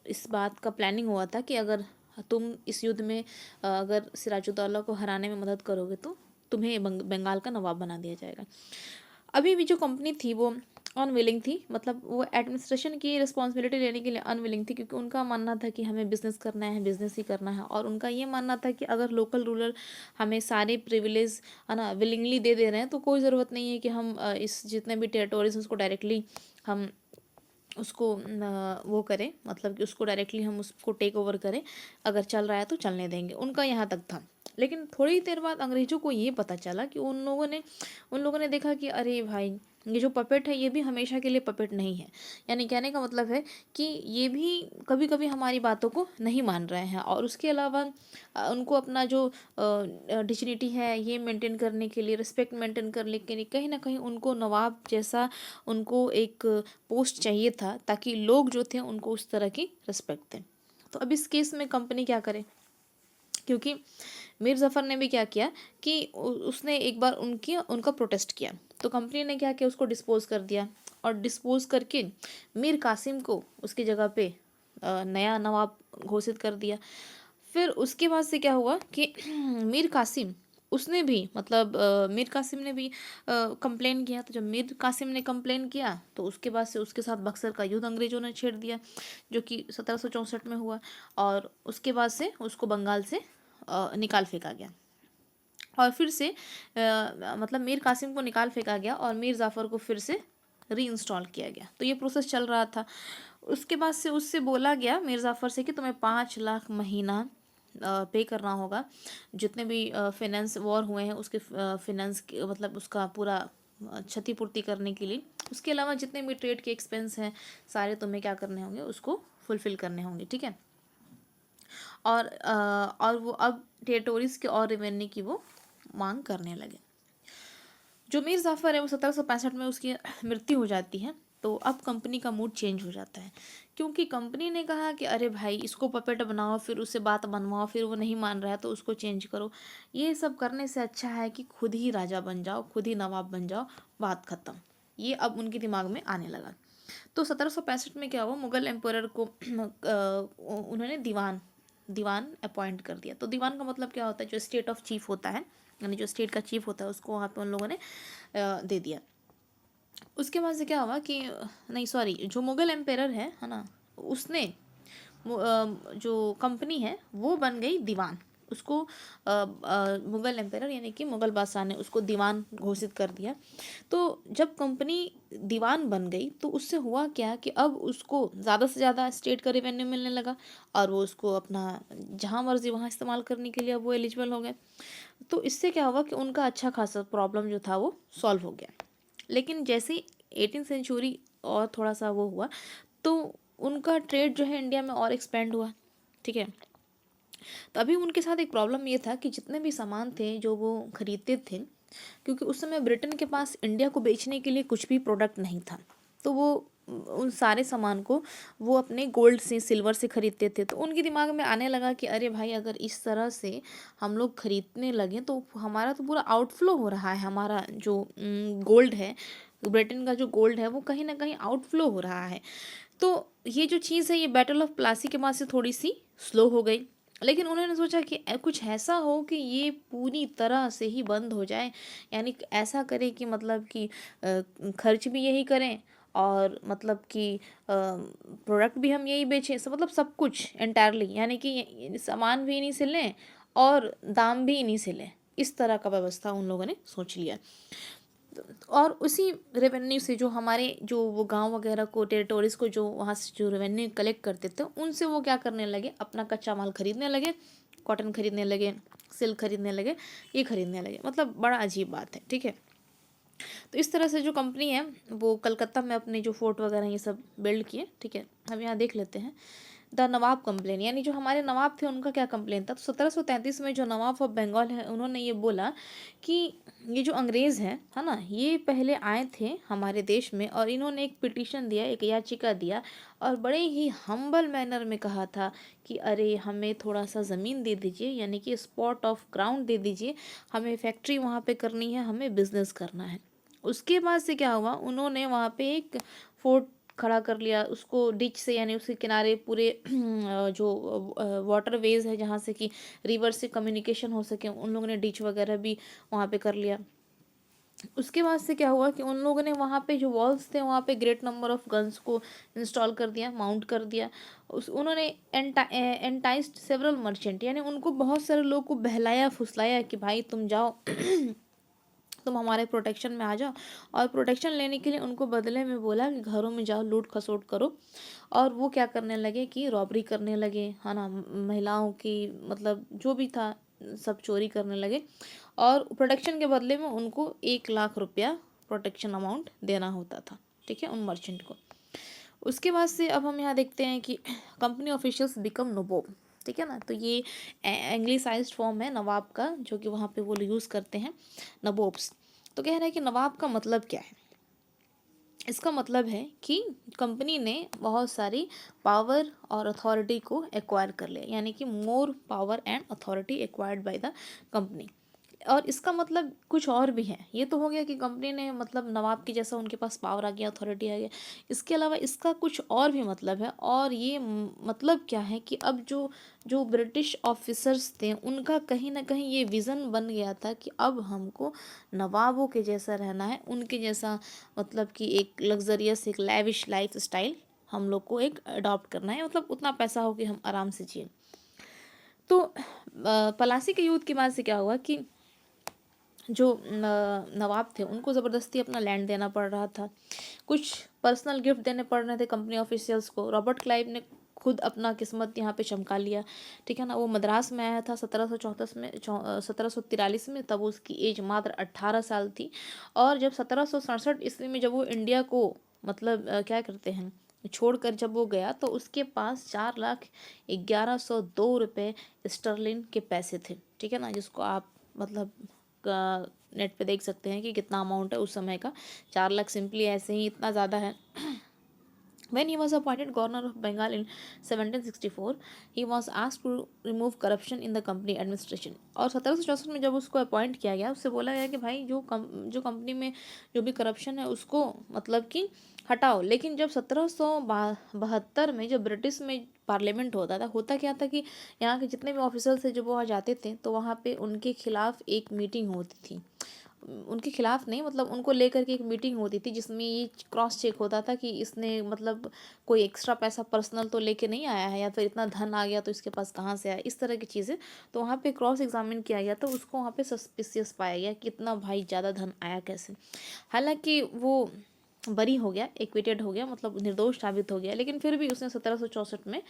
इस बात का प्लानिंग हुआ था कि अगर तुम इस युद्ध में अगर सिराजुद्दौला को हराने में मदद करोगे तो तुम्हें बंगाल का नवाब बना दिया जाएगा। अभी भी जो कंपनी थी वो अनविलिंग थी, मतलब वो एडमिनिस्ट्रेशन की रिस्पॉन्सिबिलिटी लेने के लिए अनविलिंग थी, क्योंकि उनका मानना था कि हमें बिज़नेस करना है, बिज़नेस ही करना है। और उनका ये मानना था कि अगर लोकल रूलर हमें सारे प्रिविलेज है ना विलिंगली दे रहे हैं तो कोई ज़रूरत नहीं है कि हम इस जितने भी टेरिटोरीज उसको डायरेक्टली हम उसको वो करें, मतलब कि उसको डायरेक्टली हम उसको टेक ओवर करें, अगर चल रहा है तो चलने देंगे, उनका यहाँ तक था। लेकिन थोड़ी देर बाद अंग्रेज़ों को ये पता चला कि उन लोगों ने देखा कि अरे भाई ये जो पपेट है ये भी हमेशा के लिए पपेट नहीं है, यानी कहने का मतलब है कि ये भी कभी कभी हमारी बातों को नहीं मान रहे हैं। और उसके अलावा उनको अपना जो डिग्निटी है ये मेंटेन करने के लिए, रिस्पेक्ट मेंटेन करने के लिए कहीं ना कहीं उनको नवाब जैसा उनको एक पोस्ट चाहिए था, ताकि लोग जो थे उनको उस तरह की रिस्पेक्ट दें। तो अब इस केस में कंपनी क्या करे, क्योंकि मीर ज़फ़र ने भी क्या किया कि उसने एक बार उनका प्रोटेस्ट किया, तो कंपनी ने क्या किया, उसको डिस्पोज कर दिया। और डिस्पोज करके मीर कासिम को उसकी जगह पे नया नवाब घोषित कर दिया। फिर उसके बाद से क्या हुआ कि मीर कासिम उसने भी मतलब मीर कासिम ने भी कंप्लेन किया। तो जब मीर कासिम ने कंप्लेन किया तो उसके बाद से उसके साथ बक्सर का युद्ध अंग्रेज़ों ने छेड़ दिया, जो कि 1764 में हुआ। और उसके बाद से उसको बंगाल से निकाल फेंका गया, और फिर से मतलब मीर कासिम को निकाल फेंका गया और मीर जाफ़र को फिर से री इंस्टॉल किया गया। तो ये प्रोसेस चल रहा था। उसके बाद से उससे बोला गया मीर जाफ़र से कि तुम्हें 5 लाख महीना पे करना होगा, जितने भी फाइनेंस वॉर हुए हैं उसके फाइनेंस मतलब उसका पूरा क्षतिपूर्ति करने के लिए। उसके अलावा जितने भी ट्रेड के एक्सपेंस हैं सारे तुम्हें क्या करने होंगे, उसको फुलफ़िल करने होंगे, ठीक है। और वो अब टेरिटोरीज के और रेवेन्यू की वो मांग करने लगे। जो मीर जाफ़र है वो 1765 में उसकी मृत्यु हो जाती है। तो अब कंपनी का मूड चेंज हो जाता है, क्योंकि कंपनी ने कहा कि अरे भाई इसको पपेट बनाओ, फिर उससे बात बनवाओ, फिर वो नहीं मान रहा है तो उसको चेंज करो। ये सब करने से अच्छा है कि खुद ही राजा बन जाओ, खुद ही नवाब बन जाओ, बात ख़त्म। ये अब उनके दिमाग में आने लगा। तो 1765 में क्या हुआ, मुगल एम्परर को उन्होंने दीवान अपॉइंट कर दिया। तो दीवान का मतलब क्या होता है, जो स्टेट ऑफ चीफ होता है, यानी जो स्टेट का चीफ होता है, उसको वहाँ पे उन लोगों ने दे दिया। उसके बाद से क्या हुआ कि नहीं सॉरी, जो मुगल एम्परर है ना, उसने जो कंपनी है वो बन गई दीवान। उसको मुगल एम्परर यानी कि मुगल बादशाह ने उसको दीवान घोषित कर दिया। तो जब कंपनी दीवान बन गई तो उससे हुआ क्या कि अब उसको ज़्यादा से ज़्यादा स्टेट का रेवेन्यू मिलने लगा, और वो उसको अपना जहाँ मर्जी वहाँ इस्तेमाल करने के लिए अब वो एलिजिबल हो गए। तो इससे क्या हुआ कि उनका अच्छा खासा प्रॉब्लम जो था वो सॉल्व हो गया। लेकिन जैसे ही 18th सेंचुरी और थोड़ा सा वो हुआ, तो उनका ट्रेड जो है इंडिया में और एक्सपेंड हुआ, ठीक है। तो अभी उनके साथ एक प्रॉब्लम ये था कि जितने भी सामान थे जो वो खरीदते थे, क्योंकि उस समय ब्रिटेन के पास इंडिया को बेचने के लिए कुछ भी प्रोडक्ट नहीं था, तो वो उन सारे सामान को वो अपने गोल्ड से सिल्वर से खरीदते थे। तो उनके दिमाग में आने लगा कि अरे भाई, अगर इस तरह से हम लोग खरीदने लगे तो हमारा तो पूरा आउटफ्लो हो रहा है, हमारा जो गोल्ड है, ब्रिटेन का जो गोल्ड है वो कहीं ना कहीं आउटफ्लो हो रहा है। तो ये जो चीज़ है, ये बैटल ऑफ प्लासी के बाद से थोड़ी सी स्लो हो गई। लेकिन उन्होंने सोचा कि कुछ ऐसा हो कि ये पूरी तरह से ही बंद हो जाए, यानी कि ऐसा करें कि मतलब कि खर्च भी यही करें, और मतलब कि प्रोडक्ट भी हम यही बेचें, सब मतलब सब कुछ एंटायरली, यानी कि सामान भी इन्हीं से लें और दाम भी इन्हीं से लें। इस तरह का व्यवस्था उन लोगों ने सोच लिया। और उसी रेवेन्यू से जो हमारे जो वो गांव वगैरह को, टेरिटोरीज को, जो वहाँ से जो रेवेन्यू कलेक्ट करते थे, उनसे वो क्या करने लगे, अपना कच्चा माल खरीदने लगे, कॉटन खरीदने लगे, सिल्क खरीदने लगे, ये खरीदने लगे। मतलब बड़ा अजीब बात है, ठीक है। तो इस तरह से जो कंपनी है वो कलकत्ता में अपने जो फोर्ट वगैरह ये सब बिल्ड किए, ठीक है। हम यहाँ देख लेते हैं द नवाब कंप्लेन, यानी जो हमारे नवाब थे उनका क्या कंप्लेन था। तो 1733 में जो नवाब ऑफ बंगाल है, उन्होंने ये बोला कि ये जो अंग्रेज़ हैं, है ना, ये पहले आए थे हमारे देश में और इन्होंने एक पिटीशन दिया, एक याचिका दिया, और बड़े ही हम्बल मैनर में कहा था कि अरे हमें थोड़ा सा ज़मीन दे दीजिए, यानी कि स्पॉट ऑफ ग्राउंड दे दीजिए, हमें फैक्ट्री वहाँ पे करनी है, हमें बिजनेस करना है। उसके बाद से क्या हुआ, उन्होंने वहाँ पे एक फोर्ट खड़ा कर लिया, उसको डिच से, यानी उसके किनारे पूरे जो वाटर वेज है जहाँ से कि रिवर से कम्युनिकेशन हो सके, उन लोगों ने डिच वगैरह भी वहाँ पे कर लिया। उसके बाद से क्या हुआ कि उन लोगों ने वहाँ पे जो वॉल्स थे वहाँ पे ग्रेट नंबर ऑफ गन्स को इंस्टॉल कर दिया, माउंट कर दिया। उन्होंने एंटाइज्ड सेवरल मर्चेंट, यानी उनको बहुत सारे लोग को बहलाया फुसलाया कि भाई तुम जाओ तुम हमारे प्रोटेक्शन में आ जाओ, और प्रोटेक्शन लेने के लिए उनको बदले में बोला कि घरों में जाओ, लूट खसोट करो। और वो क्या करने लगे कि रॉबरी करने लगे, है ना, महिलाओं की मतलब जो भी था सब चोरी करने लगे, और प्रोटेक्शन के बदले में उनको 1 लाख रुपया प्रोटेक्शन अमाउंट देना होता था, ठीक है, उन मर्चेंट को। उसके बाद से अब हम यहाँ देखते हैं कि कंपनी ऑफिशियल्स बिकम नोबोब, ठीक है ना। तो ये एंग्लिसाइज्ड फॉर्म है नवाब का, जो कि वहाँ पे वो यूज़ करते हैं, नबोब्स। तो कह रहा है कि नवाब का मतलब क्या है। इसका मतलब है कि कंपनी ने बहुत सारी पावर और अथॉरिटी को एक्वायर कर लिया, यानी कि more power and authority acquired by the company. और इसका मतलब कुछ और भी है। ये तो हो गया कि कंपनी ने मतलब नवाब की जैसा उनके पास पावर आ गया, अथॉरिटी आ गया। इसके अलावा इसका कुछ और भी मतलब है, और ये मतलब क्या है कि अब जो जो ब्रिटिश ऑफिसर्स थे उनका कहीं ना कहीं ये विज़न बन गया था कि अब हमको नवाबों के जैसा रहना है, उनके जैसा, मतलब कि एक लग्जरियस, एक लैविश लाइफ स्टाइल हम लोग को एक अडॉप्ट करना है, मतलब उतना पैसा हो कि हम आराम से जिए। तो पलासी के युद्ध के बाद से क्या हुआ कि जो नवाब थे उनको ज़बरदस्ती अपना लैंड देना पड़ रहा था, कुछ पर्सनल गिफ्ट देने पड़ रहे थे कंपनी ऑफिशियल्स को। रॉबर्ट क्लाइव ने खुद अपना किस्मत यहाँ पे चमका लिया, ठीक है ना। वो मद्रास में आया था 1743 में, तब उसकी एज मात्र 18 साल थी। और जब 1767 ईस्वी में जब वो इंडिया को मतलब क्या करते हैं छोड़कर जब वो गया, तो उसके पास 4,11,2 रुपये स्टर्लिन के पैसे थे, ठीक है ना, जिसको आप मतलब नेट पे देख सकते हैं कि कितना अमाउंट है उस समय का। 4 लाख सिंपली ऐसे ही इतना ज़्यादा है। When he was appointed governor of Bengal in 1764, he was asked to remove corruption in the company administration. और 1764 में जब उसको अपॉइंट किया गया, उससे बोला गया कि भाई जो कंपनी में जो भी करप्शन है उसको मतलब कि हटाओ। लेकिन जब 1772 में जब ब्रिटिश में पार्लियामेंट होता था, होता क्या था कि यहाँ के जितने भी ऑफिसर्स थे जब वहाँ जाते थे तो वहाँ पे उनके खिलाफ एक मीटिंग होती थी। उनके खिलाफ नहीं, मतलब उनको लेकर के एक मीटिंग होती थी जिसमें ये क्रॉस चेक होता था कि इसने मतलब कोई एक्स्ट्रा पैसा पर्सनल तो लेके नहीं आया है, या फिर इतना धन आ गया तो इसके पास कहाँ से आया, इस तरह की चीज़ें। तो वहाँ पे क्रॉस एग्जामिन किया गया तो उसको वहाँ पे सस्पिशियस पाया गया कि इतना भाई ज़्यादा धन आया कैसे। हालांकि वो बरी हो गया, एक्विटेड हो गया, मतलब निर्दोष साबित हो गया, लेकिन फिर भी उसने 1764 में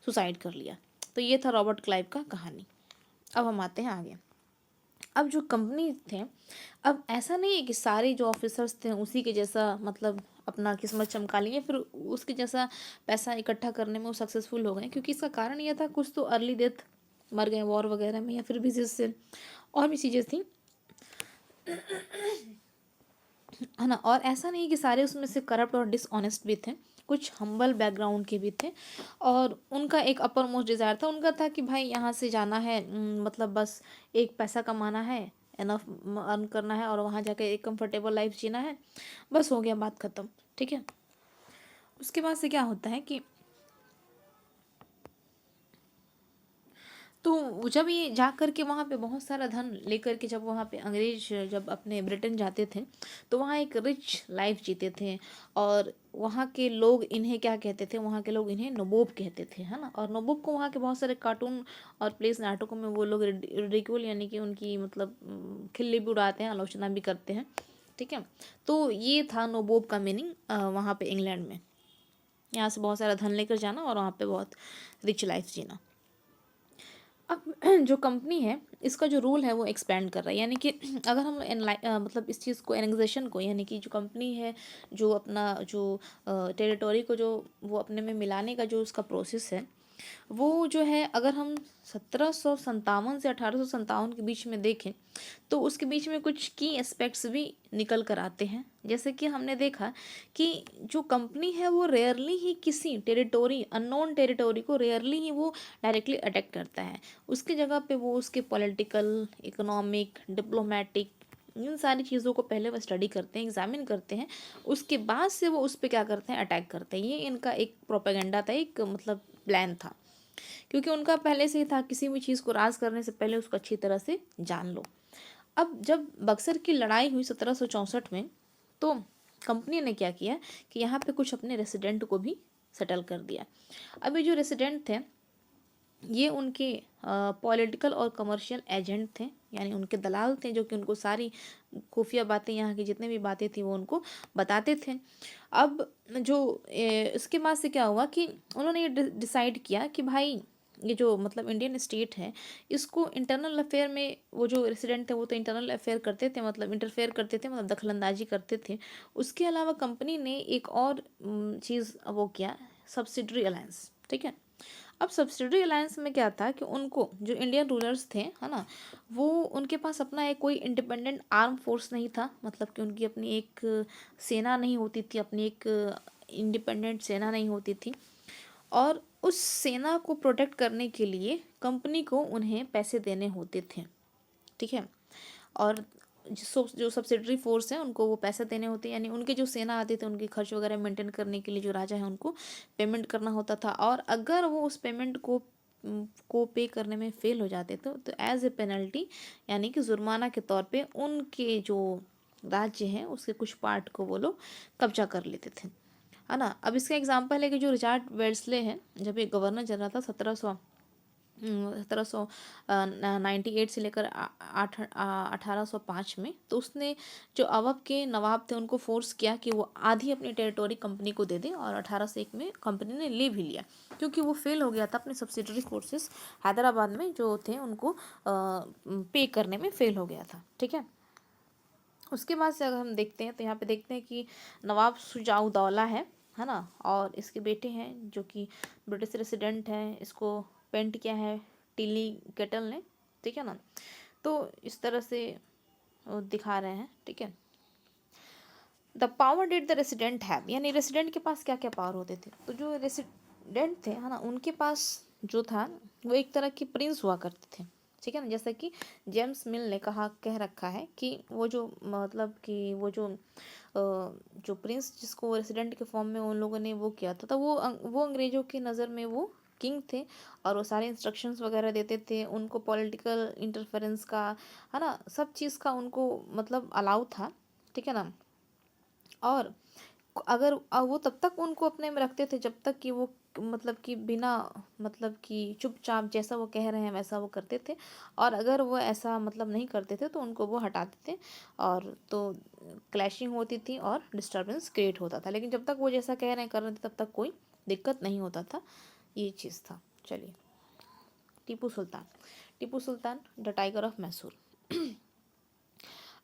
सुसाइड कर लिया। तो ये था रॉबर्ट क्लाइव का कहानी। अब हम आते हैं आगे। अब जो कंपनी थे, अब ऐसा नहीं है कि सारे जो ऑफिसर्स थे उसी के जैसा मतलब अपना किस्मत चमका लिए, फिर उसके जैसा पैसा इकट्ठा करने में वो सक्सेसफुल हो गए, क्योंकि इसका कारण यह था कुछ तो अर्ली डेथ मर गए वॉर वगैरह में, या फिर बिजनेस से और भी चीज़ें थी, है ना। और ऐसा नहीं कि सारे उसमें से करप्ट और डिसऑनेस्ट भी थे, कुछ हम्बल बैकग्राउंड के भी थे। और उनका एक अपर मोस्ट डिज़ायर था, उनका था कि भाई यहाँ से जाना है, मतलब बस एक पैसा कमाना है, एनफ अर्न करना है और वहाँ जाकर एक कंफर्टेबल लाइफ जीना है, बस हो गया, बात ख़त्म। ठीक है। उसके बाद से क्या होता है कि तो जब ये जा कर के वहाँ पे बहुत सारा धन लेकर के जब वहाँ पे अंग्रेज जब अपने ब्रिटेन जाते थे तो वहाँ एक रिच लाइफ जीते थे। और वहाँ के लोग इन्हें क्या कहते थे, वहाँ के लोग इन्हें नबोब कहते थे, है ना। और नबोब को वहाँ के बहुत सारे कार्टून और प्लेस नाटकों में वो लोग रिडिक्यूल यानी कि उनकी मतलब खिल्ली भी उड़ाते हैं, आलोचना भी करते हैं। ठीक है। तो ये था नबोब का मीनिंग वहाँ पे इंग्लैंड में, यहाँ से बहुत सारा धन लेकर जाना और वहाँ पे बहुत रिच लाइफ जीना। अब जो कंपनी है इसका जो रूल है वो एक्सपेंड कर रहा है, यानी कि अगर हम मतलब इस चीज़ को एनेक्सेशन को, यानी कि जो कंपनी है जो अपना जो टेरिटोरी को जो वो अपने में मिलाने का जो उसका प्रोसेस है वो जो है, अगर हम 1757 से 1857 के बीच में देखें तो उसके बीच में कुछ की एस्पेक्ट्स भी निकल कर आते हैं। जैसे कि हमने देखा कि जो कंपनी है वो रेयरली ही किसी टेरिटोरी, अननोन टेरिटोरी को रेयरली ही वो डायरेक्टली अटैक करता है। उसकी जगह पे वो उसके पॉलिटिकल, इकोनॉमिक, डिप्लोमेटिक, इन सारी चीज़ों को पहले वो स्टडी करते हैं, एग्जामिन करते हैं, उसके बाद से वो उस पर क्या करते हैं, अटैक करते हैं। ये इनका एक प्रोपेगेंडा था, एक मतलब प्लान था, क्योंकि उनका पहले से ही था किसी भी चीज़ को राज करने से पहले उसको अच्छी तरह से जान लो। अब जब बक्सर की लड़ाई हुई 1764 में तो कंपनी ने क्या किया कि यहाँ पे कुछ अपने रेसिडेंट को भी सेटल कर दिया। अब ये जो रेसिडेंट थे ये उनके पॉलिटिकल और कमर्शियल एजेंट थे, यानी उनके दलाल थे जो कि उनको सारी खुफिया बातें, यहाँ की जितने भी बातें थी वो उनको बताते थे। अब जो इसके बाद से क्या हुआ कि उन्होंने ये डिसाइड किया कि भाई ये जो मतलब इंडियन स्टेट है इसको इंटरनल अफेयर में, वो जो रेसिडेंट थे वो तो इंटरनल अफेयर करते थे, मतलब इंटरफेयर करते थे, मतलब दखलंदाजी करते थे। उसके अलावा कंपनी ने एक और चीज़ वो किया, सब्सिडरी अलायंस। ठीक है। अब सब्सिडरी अलायंस में क्या था कि उनको जो इंडियन रूलर्स थे, है ना, वो उनके पास अपना एक कोई इंडिपेंडेंट आर्म फोर्स नहीं था, मतलब कि उनकी अपनी एक सेना नहीं होती थी, अपनी एक इंडिपेंडेंट सेना नहीं होती थी। और उस सेना को प्रोटेक्ट करने के लिए कंपनी को उन्हें पैसे देने होते थे। ठीक है। और जो सब्सिडरी फोर्स है उनको वो पैसे देने होते हैं, यानी उनके जो सेना आते थे उनके खर्च वगैरह मेंटेन करने के लिए जो राजा है उनको पेमेंट करना होता था। और अगर वो उस पेमेंट को पे करने में फेल हो जाते तो एज ए पेनल्टी, यानी कि जुर्माना के तौर पे उनके जो राज्य हैं उसके कुछ पार्ट को वो लोग कब्जा कर लेते थे, है ना। अब इसका एग्जांपल है कि जो रिचार्ड वेल्सले हैं, जब ये गवर्नर जनरल था 1798 से लेकर 1805 में, तो उसने जो अवध के नवाब थे उनको फोर्स किया कि वो आधी अपनी टेरिटोरी कंपनी को दे दें। और 1801 में कंपनी ने ले भी लिया, क्योंकि वो फेल हो गया था अपने सब्सिडरी फोर्सेस हैदराबाद में जो थे उनको पे करने में फेल हो गया था। ठीक है। उसके बाद से अगर हम देखते हैं तो यहाँ पे देखते हैं कि नवाब शुजाउद्दौला है ना, और इसके बेटे हैं जो कि ब्रिटिश रेसिडेंट हैं, इसको पेंट किया है टिली केटल ने। ठीक है ना। तो इस तरह से वो दिखा रहे हैं। ठीक है। The power did the resident have, यानी रेसिडेंट के पास क्या क्या पावर होते थे। तो जो रेसिडेंट थे, है ना, उनके पास जो था वो एक तरह के प्रिंस हुआ करते थे। ठीक है ना। जैसा कि जेम्स मिल ने कह रखा है कि वो जो मतलब कि जो प्रिंस जिसको रेसिडेंट के फॉर्म में उन लोगों ने वो किया था, तो वो अंग्रेज़ों की नज़र में वो किंग थे और वो सारे इंस्ट्रक्शंस वगैरह देते थे उनको, पॉलिटिकल इंटरफेरेंस का, है ना, सब चीज़ का उनको मतलब अलाउ था, ठीक है ना। और अगर वो तब तक उनको अपने में रखते थे जब तक कि वो मतलब कि बिना मतलब कि चुपचाप जैसा वो कह रहे हैं वैसा वो करते थे, और अगर वो ऐसा मतलब नहीं करते थे तो उनको वो हटाते थे, और तो क्लैशिंग होती थी और डिस्टरबेंस क्रिएट होता था। लेकिन जब तक वो जैसा कह रहे हैं कर रहे थे तब तक कोई दिक्कत नहीं होता था, ये चीज़ था। चलिए, Tipu Sultan the tiger of Mysore.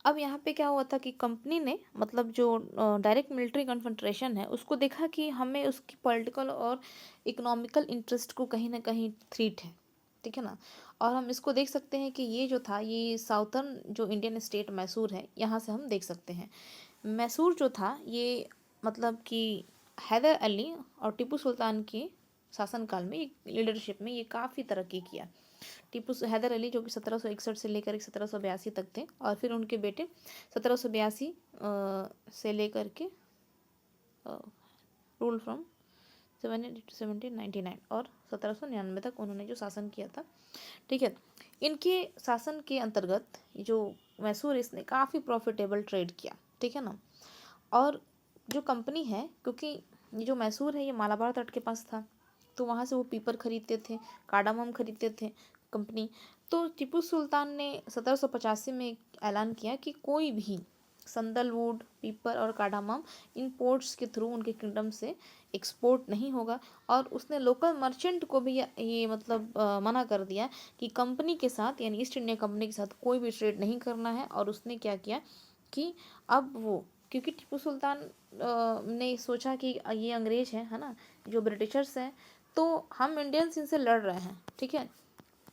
अब यहाँ पे क्या हुआ था कि कंपनी ने मतलब जो डायरेक्ट मिलिट्री कन्फ्रंटेशन है उसको देखा कि हमें उसकी पॉलिटिकल और इकोनॉमिकल इंटरेस्ट को कहीं ना कहीं थ्रीट है, ठीक है ना। और हम इसको देख सकते हैं कि ये जो था, ये साउथर्न जो इंडियन स्टेट मैसूर है, यहाँ से हम देख सकते हैं। मैसूर जो था ये मतलब कि हैदर अली और टीपू सुल्तान के शासनकाल में, लीडरशिप में ये काफ़ी तरक्की किया। हैदर अली जो कि 1761 से लेकर 1782 तक थे, और फिर उनके बेटे 1782 से लेकर के रूल फ्रॉम 1799 और 1799 तक उन्होंने जो शासन किया था, ठीक है। इनके शासन के अंतर्गत जो मैसूर, इसने काफ़ी प्रॉफिटेबल ट्रेड किया, ठीक है ना। और जो कंपनी है, क्योंकि ये जो मैसूर है ये मालाबार तट के पास था, तो वहाँ से वो पीपर खरीदते थे, कार्डामम खरीदते थे कंपनी। तो टीपू सुल्तान ने 1785 में एक ऐलान किया कि कोई भी संदलवुड, पीपर और कार्डामम इन पोर्ट्स के थ्रू उनके किंगडम से एक्सपोर्ट नहीं होगा। और उसने लोकल मर्चेंट को भी ये मतलब मना कर दिया कि कंपनी के साथ, यानी ईस्ट इंडिया कंपनी के साथ कोई भी ट्रेड नहीं करना है। और उसने क्या किया कि अब वो, क्योंकि टीपू सुल्तान ने सोचा कि ये अंग्रेज हैं, है ना, जो ब्रिटिशर्स हैं, तो हम इंडियंस इनसे लड़ रहे हैं, ठीक है,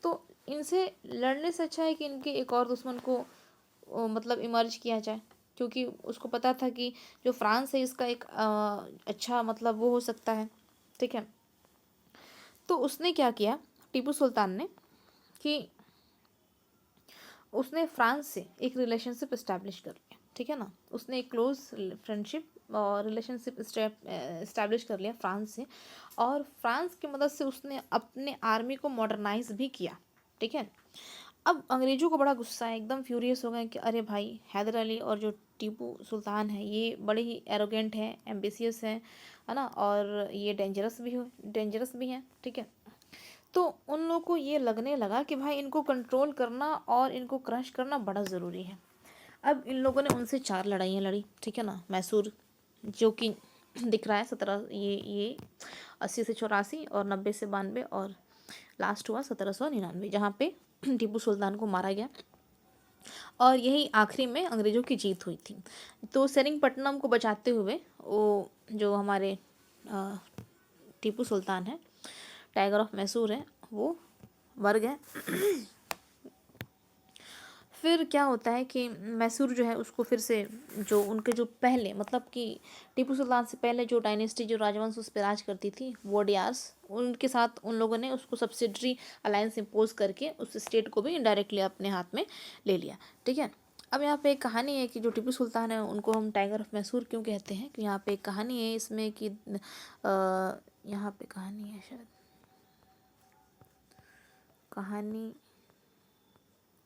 तो इनसे लड़ने से अच्छा है कि इनके एक और दुश्मन को मतलब इमर्ज किया जाए। क्योंकि उसको पता था कि जो फ्रांस है इसका एक अच्छा मतलब वो हो सकता है, ठीक है। तो उसने क्या किया टीपू सुल्तान ने कि उसने फ्रांस से एक रिलेशनशिप इस्टेब्लिश कर लिया, ठीक है ना। उसने एक क्लोज फ्रेंडशिप और रिलेशनशिप इस्टेब्लिश कर लिया फ्रांस से, और फ्रांस की मदद से उसने अपने आर्मी को मॉडर्नाइज भी किया, ठीक है। अब अंग्रेज़ों को बड़ा गुस्सा है, एकदम फ्यूरियस हो गए कि अरे भाई, हैदर अली और जो टीपू सुल्तान है ये बड़े ही एरोगेंट हैं, एम्बिशियस हैं, है ना, और ये डेंजरस भी हैं, ठीक है। तो उन लोगों को ये लगने लगा कि भाई इनको कंट्रोल करना और इनको क्रश करना बड़ा ज़रूरी है। अब इन लोगों ने उनसे 4 लड़ाइयाँ लड़ी, ठीक है ना। मैसूर जो कि दिख रहा है 80 से 84 और 90 से 92, और लास्ट हुआ 1799, जहाँ पे टीपू सुल्तान को मारा गया, और यही आखिरी में अंग्रेज़ों की जीत हुई थी। तो सेरिंगपट्टनम को बचाते हुए वो जो हमारे टीपू सुल्तान है, टाइगर ऑफ मैसूर है, वो मर गए। फिर क्या होता है कि मैसूर जो है उसको फिर से, जो उनके जो पहले मतलब कि टीपू सुल्तान से पहले जो डायनेस्टी, जो राजवंश उस पर राज करती थी, वोडियार्स, उनके साथ उन लोगों ने उसको सब्सिडरी अलायंस इम्पोज करके उस स्टेट को भी इनडायरेक्टली अपने हाथ में ले लिया, ठीक है। अब यहाँ पे एक कहानी है कि जो टीपू सुल्तान है उनको हम टाइगर ऑफ मैसूर क्यों कहते हैं, कि यहाँ पे एक कहानी है इसमें कि यहाँ पे कहानी है, शायद कहानी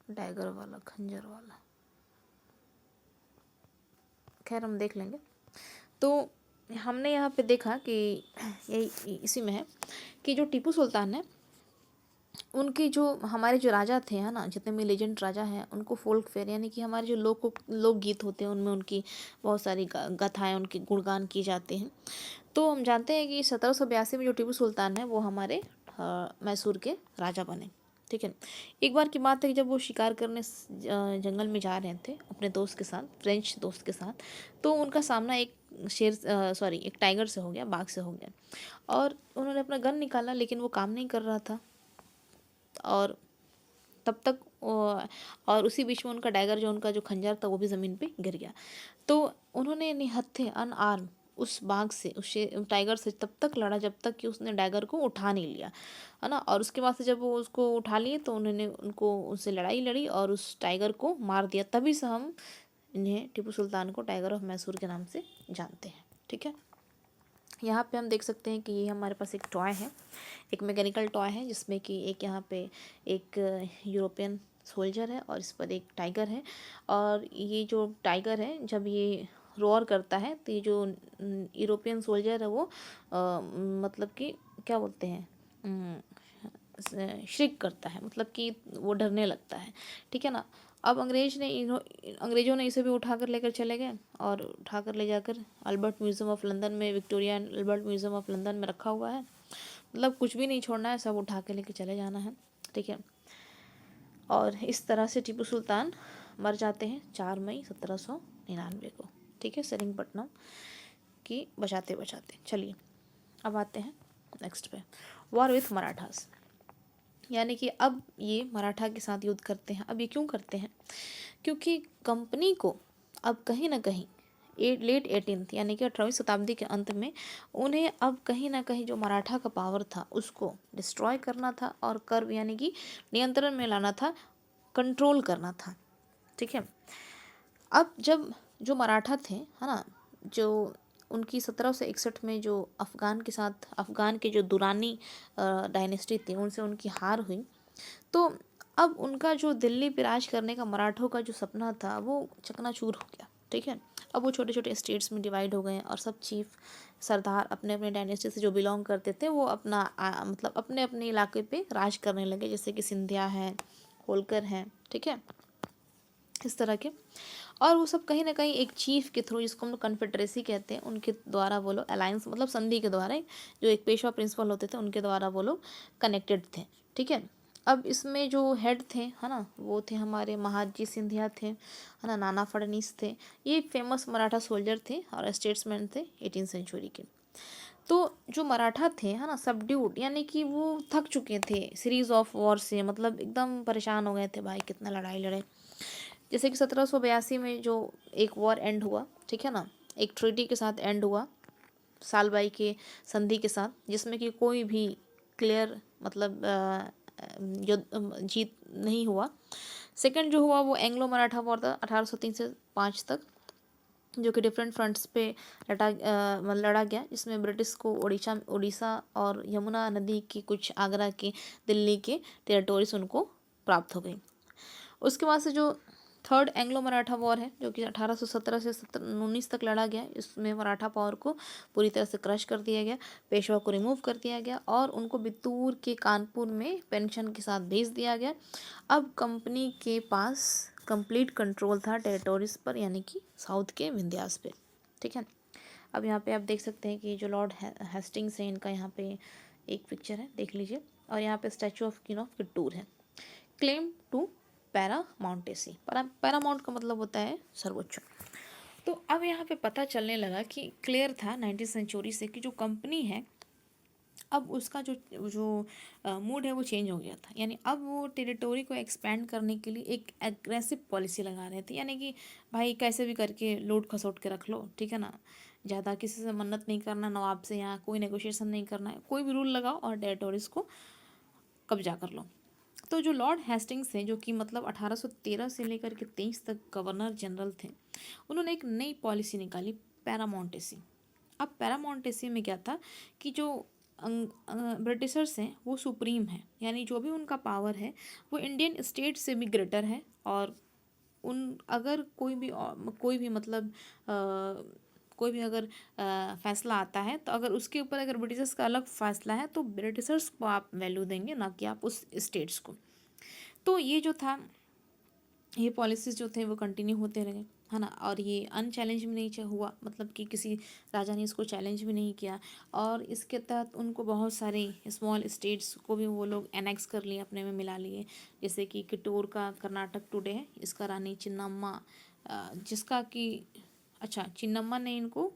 टाइगर वाला, खंजर वाला, खैर हम देख लेंगे। तो हमने यहाँ पे देखा कि यही इसी में है कि जो टीपू सुल्तान है, उनके जो हमारे जो राजा थे, है ना, जितने भी लेजेंड राजा हैं, उनको फोल्क फेयर यानी कि हमारे जो लोकगीत होते हैं उनमें उनकी बहुत सारी गाथाएँ, उनके गुणगान किए जाते हैं। तो हम जानते हैं कि 1782 में जो टीपू सुल्तान है वो हमारे मैसूर के राजा बने, ठीक है। एक बार की बात है कि जब वो शिकार करने जंगल में जा रहे थे अपने दोस्त के साथ, फ्रेंच दोस्त के साथ, तो उनका सामना एक एक टाइगर से हो गया, बाघ से हो गया, और उन्होंने अपना गन निकाला लेकिन वो काम नहीं कर रहा था, और तब तक और उसी बीच में उनका डैगर, जो उनका जो खंजर था, वो भी ज़मीन पे गिर गया। तो उन्होंने निहत्थे अनआर्म उस बाघ से, उस टाइगर से तब तक लड़ा जब तक कि उसने टाइगर को उठा नहीं लिया, है ना। और उसके बाद से जब वो उसको उठा लिए तो उन्होंने उनको उससे लड़ाई लड़ी और उस टाइगर को मार दिया। तभी से हम इन्हें, टीपू सुल्तान को टाइगर ऑफ मैसूर के नाम से जानते हैं। ठीक है, यहाँ पे हम देख सकते हैं कि ये हमारे पास एक टॉय है, एक मैकेनिकल टॉय है, जिसमें कि एक यहाँ पे एक यूरोपियन सोल्जर है और इस पर एक टाइगर है। और ये जो टाइगर है जब ये रोअर करता है तो ये जो यूरोपियन सोल्जर है वो मतलब कि क्या बोलते हैं, श्रिक करता है, मतलब कि वो डरने लगता है। ठीक है ना। अब अंग्रेज़ों ने इसे भी उठा कर लेकर चले गए और उठा कर ले जाकर अल्बर्ट म्यूज़ियम ऑफ लंदन में, Victoria Albert museum of London में रखा हुआ है। मतलब कुछ भी नहीं छोड़ना है, सब उठा के लेके चले जाना है। ठीक है। और इस तरह से टीपू सुल्तान मर जाते हैं 4 मई 1799 को। ठीक है, सेरिंगपट्टनम की बचाते बचाते। चलिए अब आते हैं नेक्स्ट पे, वॉर विथ मराठास। यानी कि अब ये मराठा के साथ युद्ध करते हैं। अब ये क्यों करते हैं? क्योंकि कंपनी को अब कहीं ना कहीं लेट 18th यानी कि 18वीं शताब्दी के अंत में उन्हें अब कहीं ना कहीं जो मराठा का पावर था उसको डिस्ट्रॉय करना था और कर्व यानी कि नियंत्रण में लाना था, कंट्रोल करना था। ठीक है। अब जब जो मराठा थे, है ना, जो उनकी 1761 में जो अफ़गान के जो दुरानी डायनेस्टी थी उनसे उनकी हार हुई, तो अब उनका जो दिल्ली पे राज करने का मराठों का जो सपना था वो चकनाचूर हो गया। ठीक है। अब वो छोटे छोटे स्टेट्स में डिवाइड हो गए और सब चीफ सरदार अपने अपने डायनेस्टी से जो बिलोंग करते थे वो अपना मतलब अपने अपने इलाके पे राज करने लगे, जैसे कि सिंधिया है, होलकर हैं। ठीक है, इस तरह के। और वो सब कहीं ना कहीं एक चीफ के थ्रू, जिसको हम लोग कन्फेडरेसी कहते हैं, उनके द्वारा वो लोग अलायंस मतलब संधि के द्वारा, जो एक पेशवा प्रिंसिपल होते थे उनके द्वारा वो लोग कनेक्टेड थे। ठीक है। अब इसमें जो हेड थे, है ना, वो थे हमारे महादजी सिंधिया थे, है ना, नाना फडणवीस थे। ये फेमस मराठा सोल्जर थे और स्टेट्समैन थे 18th सेंचुरी के। तो जो मराठा थे, है ना, सबड्यूड यानी कि वो थक चुके थे सीरीज ऑफ वॉर से, मतलब एकदम परेशान हो गए थे, भाई कितना लड़ाई लड़े। जैसे कि 1782 में जो एक वॉर एंड हुआ, ठीक है ना, एक ट्रीटी के साथ एंड हुआ, सालबाई के संधि के साथ, जिसमें कि कोई भी क्लियर मतलब जीत नहीं हुआ। सेकंड जो हुआ वो एंग्लो मराठा वॉर था 1803 से 5 तक, जो कि डिफरेंट फ्रंट्स पे लड़ा गया, जिसमें ब्रिटिश को उड़ीसा और यमुना नदी की कुछ आगरा के, दिल्ली के टेरिटोरीज उनको प्राप्त हो गई। उसके बाद से जो थर्ड एंग्लो मराठा वॉर है, जो कि 1817 से 19 तक लड़ा गया, इसमें मराठा पावर को पूरी तरह से क्रश कर दिया गया, पेशवा को रिमूव कर दिया गया और उनको बितूर के कानपुर में पेंशन के साथ भेज दिया गया। अब कंपनी के पास कंप्लीट कंट्रोल था टेरिटोरीज पर, यानी कि साउथ के विंध्यास पे। ठीक है। अब यहाँ पे आप देख सकते हैं कि जो लॉर्ड हेस्टिंग्स है, इनका यहाँ पे एक पिक्चर है, देख लीजिए। और यहाँ पे statue of king of Kittur है। क्लेम टू पैरामाउंटेसी, पैरामाउंट का मतलब होता है सर्वोच्च। तो अब यहाँ पे पता चलने लगा कि क्लियर था 19th सेंचुरी से कि जो कंपनी है अब उसका जो मूड है वो चेंज हो गया था। यानी अब वो टेरिटोरी को एक्सपेंड करने के लिए एक एग्रेसिव पॉलिसी लगा रहे थे, यानी कि भाई कैसे भी करके लूट खसोट के रख लो। ठीक है ना, ज़्यादा किसी से मन्नत नहीं करना, नवाब से यहाँ कोई नेगोशिएशन नहीं करना है, कोई भी रूल लगाओ और टेरिटोरीज को कब्जा कर लो। तो जो लॉर्ड हेस्टिंग्स थे, जो कि मतलब 1813 से लेकर के 23 तक गवर्नर जनरल थे, उन्होंने एक नई पॉलिसी निकाली, पैरामाउंटेसी। अब पैरामाउंटेसी में क्या था कि जो ब्रिटिशर्स हैं वो सुप्रीम है, यानी जो भी उनका पावर है वो इंडियन स्टेट से भी ग्रेटर है। और उन अगर कोई भी मतलब कोई भी अगर फैसला आता है तो अगर उसके ऊपर अगर ब्रिटिशर्स का अलग फैसला है तो ब्रिटिशर्स को आप वैल्यू देंगे, ना कि आप उस स्टेट्स को। तो ये जो था, ये पॉलिसीज़ जो थे वो कंटिन्यू होते रहे, है ना। और ये अनचैलेंज भी नहीं हुआ, मतलब कि किसी राजा ने इसको चैलेंज भी नहीं किया। और इसके तहत उनको बहुत सारे स्मॉल स्टेट्स को भी वो लोग एनेक्स कर लिए, अपने में मिला लिए। जैसे कि कित्तूर का कर्नाटक टुडे है, इसका रानी चिन्नम्मा, जिसका कि अच्छा चिन्नम्मा ने इनको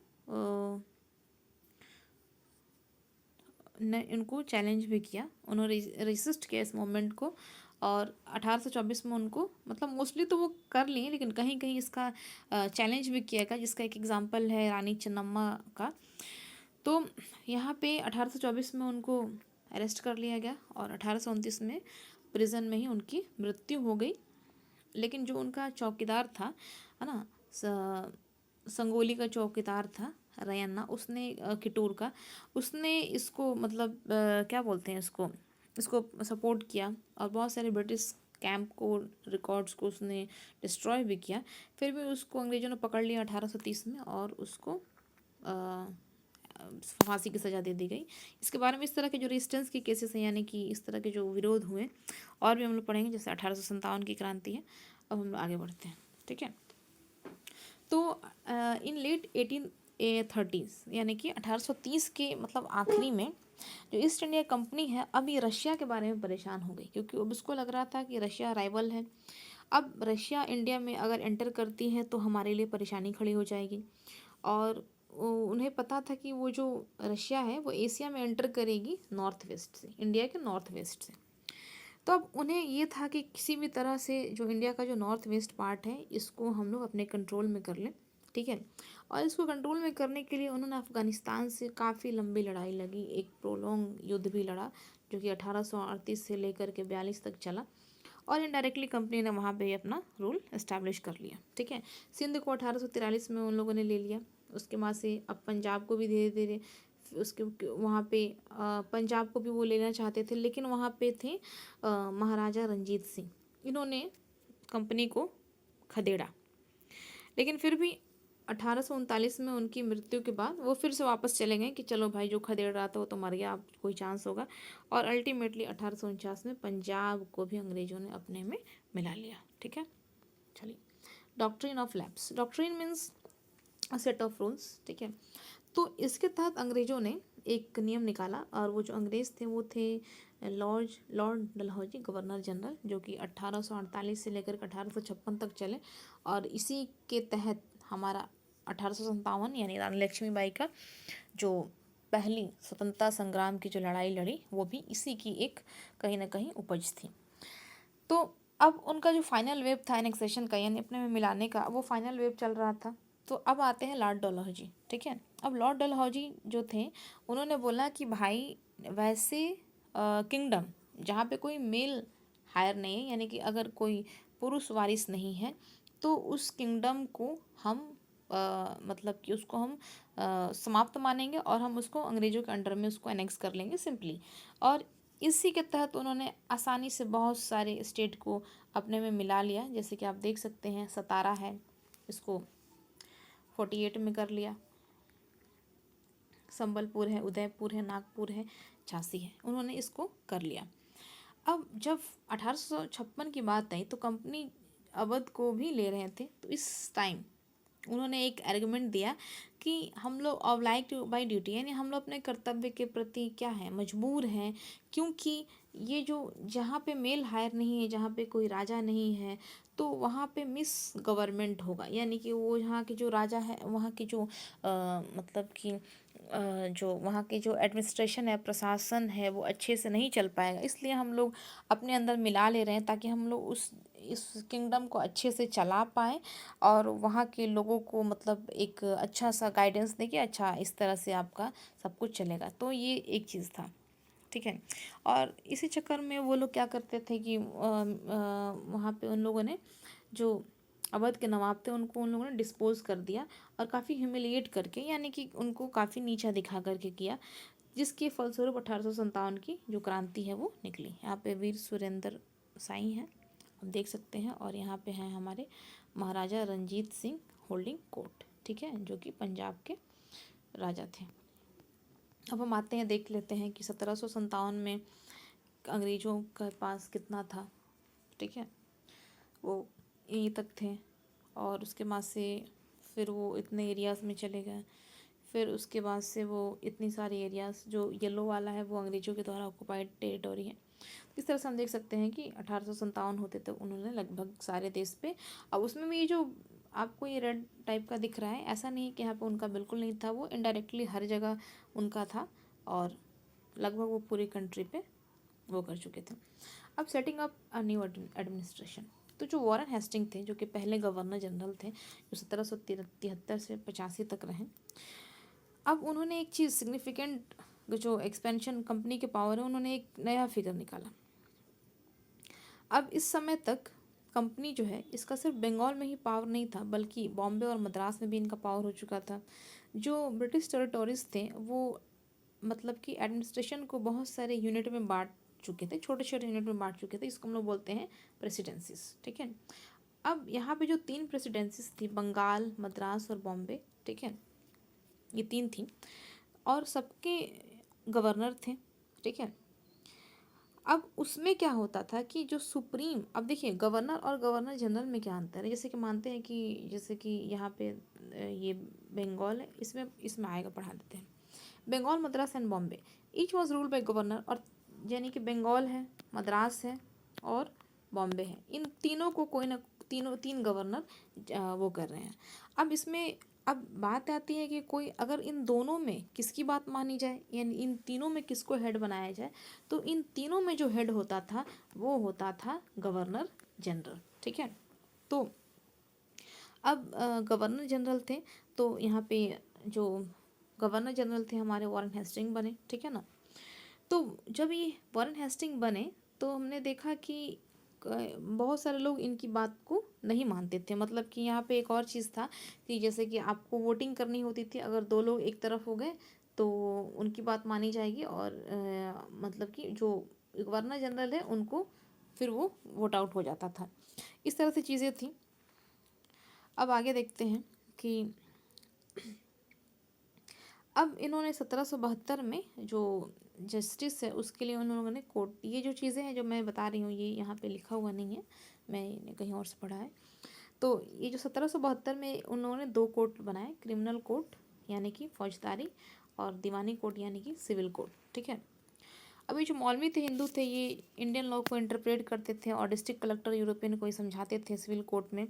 चैलेंज भी किया, उन्होंने रेसिस्ट किया इस मूवमेंट को। और 1824 में उनको मतलब मोस्टली तो वो कर लिए, लेकिन कहीं कहीं इसका चैलेंज भी किया गया, जिसका एक एग्जांपल है रानी चन्नम्मा का। तो यहाँ पे 1824 में उनको अरेस्ट कर लिया गया और 1829 में प्रिजन में ही उनकी मृत्यु हो गई। लेकिन जो उनका चौकीदार था, है ना, संगोली का चौकीदार था रयन्ना, उसने किटूर का, उसने इसको मतलब क्या बोलते हैं इसको सपोर्ट किया और बहुत सारे ब्रिटिश कैंप को, रिकॉर्ड्स को उसने डिस्ट्रॉय भी किया। फिर भी उसको अंग्रेज़ों ने पकड़ लिया 1830 में और उसको फांसी की सज़ा दे दी गई। इसके बारे में इस तरह के जो रेजिस्टेंस के केसेस हैं, यानी कि इस तरह के जो विरोध हुए और भी हम लोग पढ़ेंगे, जैसे 1857 की क्रांति है। अब हम लोग आगे बढ़ते हैं, ठीक है। तो इन लेट 1830 यानी कि 1830 के मतलब आखिरी में जो ईस्ट इंडिया कंपनी है अब ये रशिया के बारे में परेशान हो गई, क्योंकि अब उसको लग रहा था कि रशिया राइवल है। अब रशिया इंडिया में अगर एंटर करती है तो हमारे लिए परेशानी खड़ी हो जाएगी। और उन्हें पता था कि वो जो रशिया है वो एशिया में एंटर करेगी नॉर्थ वेस्ट से, इंडिया के नॉर्थ वेस्ट से। तो अब उन्हें ये था कि किसी भी तरह से जो इंडिया का जो नॉर्थ वेस्ट पार्ट है इसको हम लोग अपने कंट्रोल में कर लें, ठीक है। और इसको कंट्रोल में करने के लिए उन्होंने अफ़गानिस्तान से काफ़ी लंबी लड़ाई लगी, एक प्रोलॉन्ग युद्ध भी लड़ा जो कि 1838 से लेकर के 42 तक चला। और इनडायरेक्टली कंपनी ने वहाँ पे अपना रूल इस्टेब्लिश कर लिया, ठीक है। सिंध को 1843 में उन लोगों ने ले लिया। उसके बाद से अब पंजाब को भी धीरे धीरे उसके वहाँ पे पंजाब को भी वो लेना चाहते थे, लेकिन वहाँ पे थे महाराजा रंजीत सिंह। इन्होंने कंपनी को खदेड़ा, लेकिन फिर भी 1839 में उनकी मृत्यु के बाद वो फिर से वापस चले गए कि चलो भाई जो खदेड़ रहा था वो तो मर गया, अब कोई चांस होगा। और अल्टीमेटली 1849 में पंजाब को भी अंग्रेज़ों ने अपने में मिला लिया, ठीक है। चलिए, doctrine of lapse. Doctrine means a set of rules, ठीक है। तो इसके तहत अंग्रेज़ों ने एक नियम निकाला और वो जो अंग्रेज़ थे वो थे लॉर्ड डलहौजी, गवर्नर जनरल, जो कि 1848 से लेकर 1856 तक चले। और इसी के तहत हमारा 1857 यानी रानी लक्ष्मीबाई का जो पहली स्वतंत्रता संग्राम की जो लड़ाई लड़ी वो भी इसी की एक कहीं ना कहीं उपज थी। तो अब उनका जो फाइनल वेव था एनेक्सेशन का, यानी अपने में मिलाने का, वो फाइनल वेव चल रहा था। तो अब आते हैं लॉर्ड डलहौजी, ठीक है। अब लॉर्ड डलहौजी जो थे उन्होंने बोला कि भाई वैसे किंगडम जहाँ पे कोई मेल हायर नहीं है, यानी कि अगर कोई पुरुष वारिस नहीं है, तो उस किंगडम को हम मतलब कि उसको हम समाप्त मानेंगे और हम उसको अंग्रेज़ों के अंडर में उसको एनेक्स कर लेंगे सिंपली। और इसी के तहत उन्होंने आसानी से बहुत सारे स्टेट को अपने में मिला लिया। जैसे कि आप देख सकते हैं सतारा है, इसको 48 में कर लिया, संबलपुर है, उदयपुर है, नागपुर है, झांसी है, उन्होंने इसको कर लिया। अब जब 1856 की बात आई तो कंपनी अवध को भी ले रहे थे। तो इस टाइम उन्होंने एक आर्गुमेंट दिया कि हम लोग ऑब्लाइग टू बाय ड्यूटी, यानी हम लोग अपने कर्तव्य के प्रति क्या है, मजबूर हैं, क्योंकि ये जो जहाँ पे मेल हायर नहीं है, जहाँ पे कोई राजा नहीं है, तो वहाँ पे मिस गवर्नमेंट होगा, यानी कि वो यहाँ के जो राजा है वहाँ की जो मतलब कि जो वहाँ के जो एडमिनिस्ट्रेशन है, प्रशासन है, वो अच्छे से नहीं चल पाएगा। इसलिए हम लोग अपने अंदर मिला ले रहे हैं ताकि हम लोग इस किंगडम को अच्छे से चला पाएँ और वहाँ के लोगों को मतलब एक अच्छा सा गाइडेंस दें कि अच्छा इस तरह से आपका सब कुछ चलेगा। तो ये एक चीज़ था, ठीक है। और इसी चक्कर में वो लोग क्या करते थे कि वहाँ पे उन लोगों ने जो अवध के नवाब थे उनको उन लोगों ने डिस्पोज कर दिया और काफ़ी ह्यूमिलिएट करके, यानी कि उनको काफ़ी नीचा दिखा करके किया, जिसके फलस्वरूप 1857 की जो क्रांति है वो निकली। यहाँ पे वीर सुरेंद्र साई हैं, आप देख सकते हैं, और यहाँ पे हैं हमारे महाराजा रंजीत सिंह होल्डिंग कोर्ट, ठीक है, जो कि पंजाब के राजा थे। अब हम आते हैं, देख लेते हैं कि 1757 में अंग्रेज़ों के पास कितना था, ठीक है, वो यहीं तक थे। और उसके बाद से फिर वो इतने एरियाज़ में चले गए। फिर उसके बाद से वो इतनी सारी एरियाज़, जो येलो वाला है वो अंग्रेज़ों के द्वारा ऑक्युपाइड टेरिटोरी है। इस तरह से हम देख सकते हैं कि 1857 होते तक उन्होंने लगभग सारे देश पे, अब उसमें भी ये जो आपको ये रेड टाइप का दिख रहा है, ऐसा नहीं कि यहाँ पे उनका बिल्कुल नहीं था, वो इनडायरेक्टली हर जगह उनका था और लगभग वो पूरी कंट्री पे वो कर चुके थे। अब setting up a new administration, तो जो वॉरेन हेस्टिंग थे जो कि पहले गवर्नर जनरल थे जो 1773 से 85 तक रहे, अब उन्होंने एक चीज़ सिग्निफिकेंट जो एक्सपेंशन कंपनी के पावर है, उन्होंने एक नया फिगर निकाला। अब इस समय तक कंपनी जो है इसका सिर्फ बंगाल में ही पावर नहीं था बल्कि बॉम्बे और मद्रास में भी इनका पावर हो चुका था। जो ब्रिटिश टेरिटोरीज थे वो मतलब कि एडमिनिस्ट्रेशन को बहुत सारे यूनिट में बांट चुके थे, छोटे छोटे यूनिट में बांट चुके थे, इसको हम लोग बोलते हैं प्रेसिडेंसीज। ठीक है, अब यहाँ पे जो 3 प्रेसिडेंसीज थी, बंगाल, मद्रास और बॉम्बे, ठीक है, ये 3 थी और सबके गवर्नर थे। ठीक है, अब उसमें क्या होता था कि जो सुप्रीम, अब देखिए गवर्नर और गवर्नर जनरल में क्या अंतर है, जैसे कि मानते हैं कि जैसे कि यहाँ पे ये बंगाल है, इसमें आएगा, पढ़ा देते हैं। Bengal, Madras and Bombay each was ruled by governor, और यानी कि बंगाल है, मद्रास है और बॉम्बे है, इन तीनों को कोई ना तीन गवर्नर वो कर रहे हैं। अब इसमें अब बात आती है कि कोई अगर इन दोनों में किसकी बात मानी जाए, यानी इन तीनों में किसको हेड बनाया जाए, तो इन तीनों में जो हेड होता था वो होता था गवर्नर जनरल। ठीक है, तो अब गवर्नर जनरल थे, तो यहाँ पे जो गवर्नर जनरल थे हमारे वॉरेन हेस्टिंग बने। ठीक है ना, तो जब ये वॉरेन हेस्टिंग बने तो हमने देखा कि बहुत सारे लोग इनकी बात को नहीं मानते थे। मतलब कि यहाँ पे एक और चीज़ था कि जैसे कि आपको वोटिंग करनी होती थी, अगर 2 लोग एक तरफ हो गए तो उनकी बात मानी जाएगी और मतलब कि जो गवर्नर जनरल है उनको फिर वो वोट आउट हो जाता था। इस तरह से चीज़ें थी। अब आगे देखते हैं कि अब इन्होंने 1772 में जो जस्टिस है उसके लिए उन लोगों ने कोर्ट, ये जो चीज़ें हैं जो मैं बता रही हूँ ये यहाँ पे लिखा हुआ नहीं है, मैंने कहीं और से पढ़ा है। तो ये जो 1772 में उन्होंने 2 कोर्ट बनाए, क्रिमिनल कोर्ट यानी कि फौजदारी और दीवानी कोर्ट यानी कि सिविल कोर्ट। ठीक है, अब ये जो मौलवी थे, हिंदू थे, ये इंडियन लॉ को इंटरप्रेट करते थे और डिस्ट्रिक्ट कलेक्टर यूरोपियन को ही समझाते थे सिविल कोर्ट में।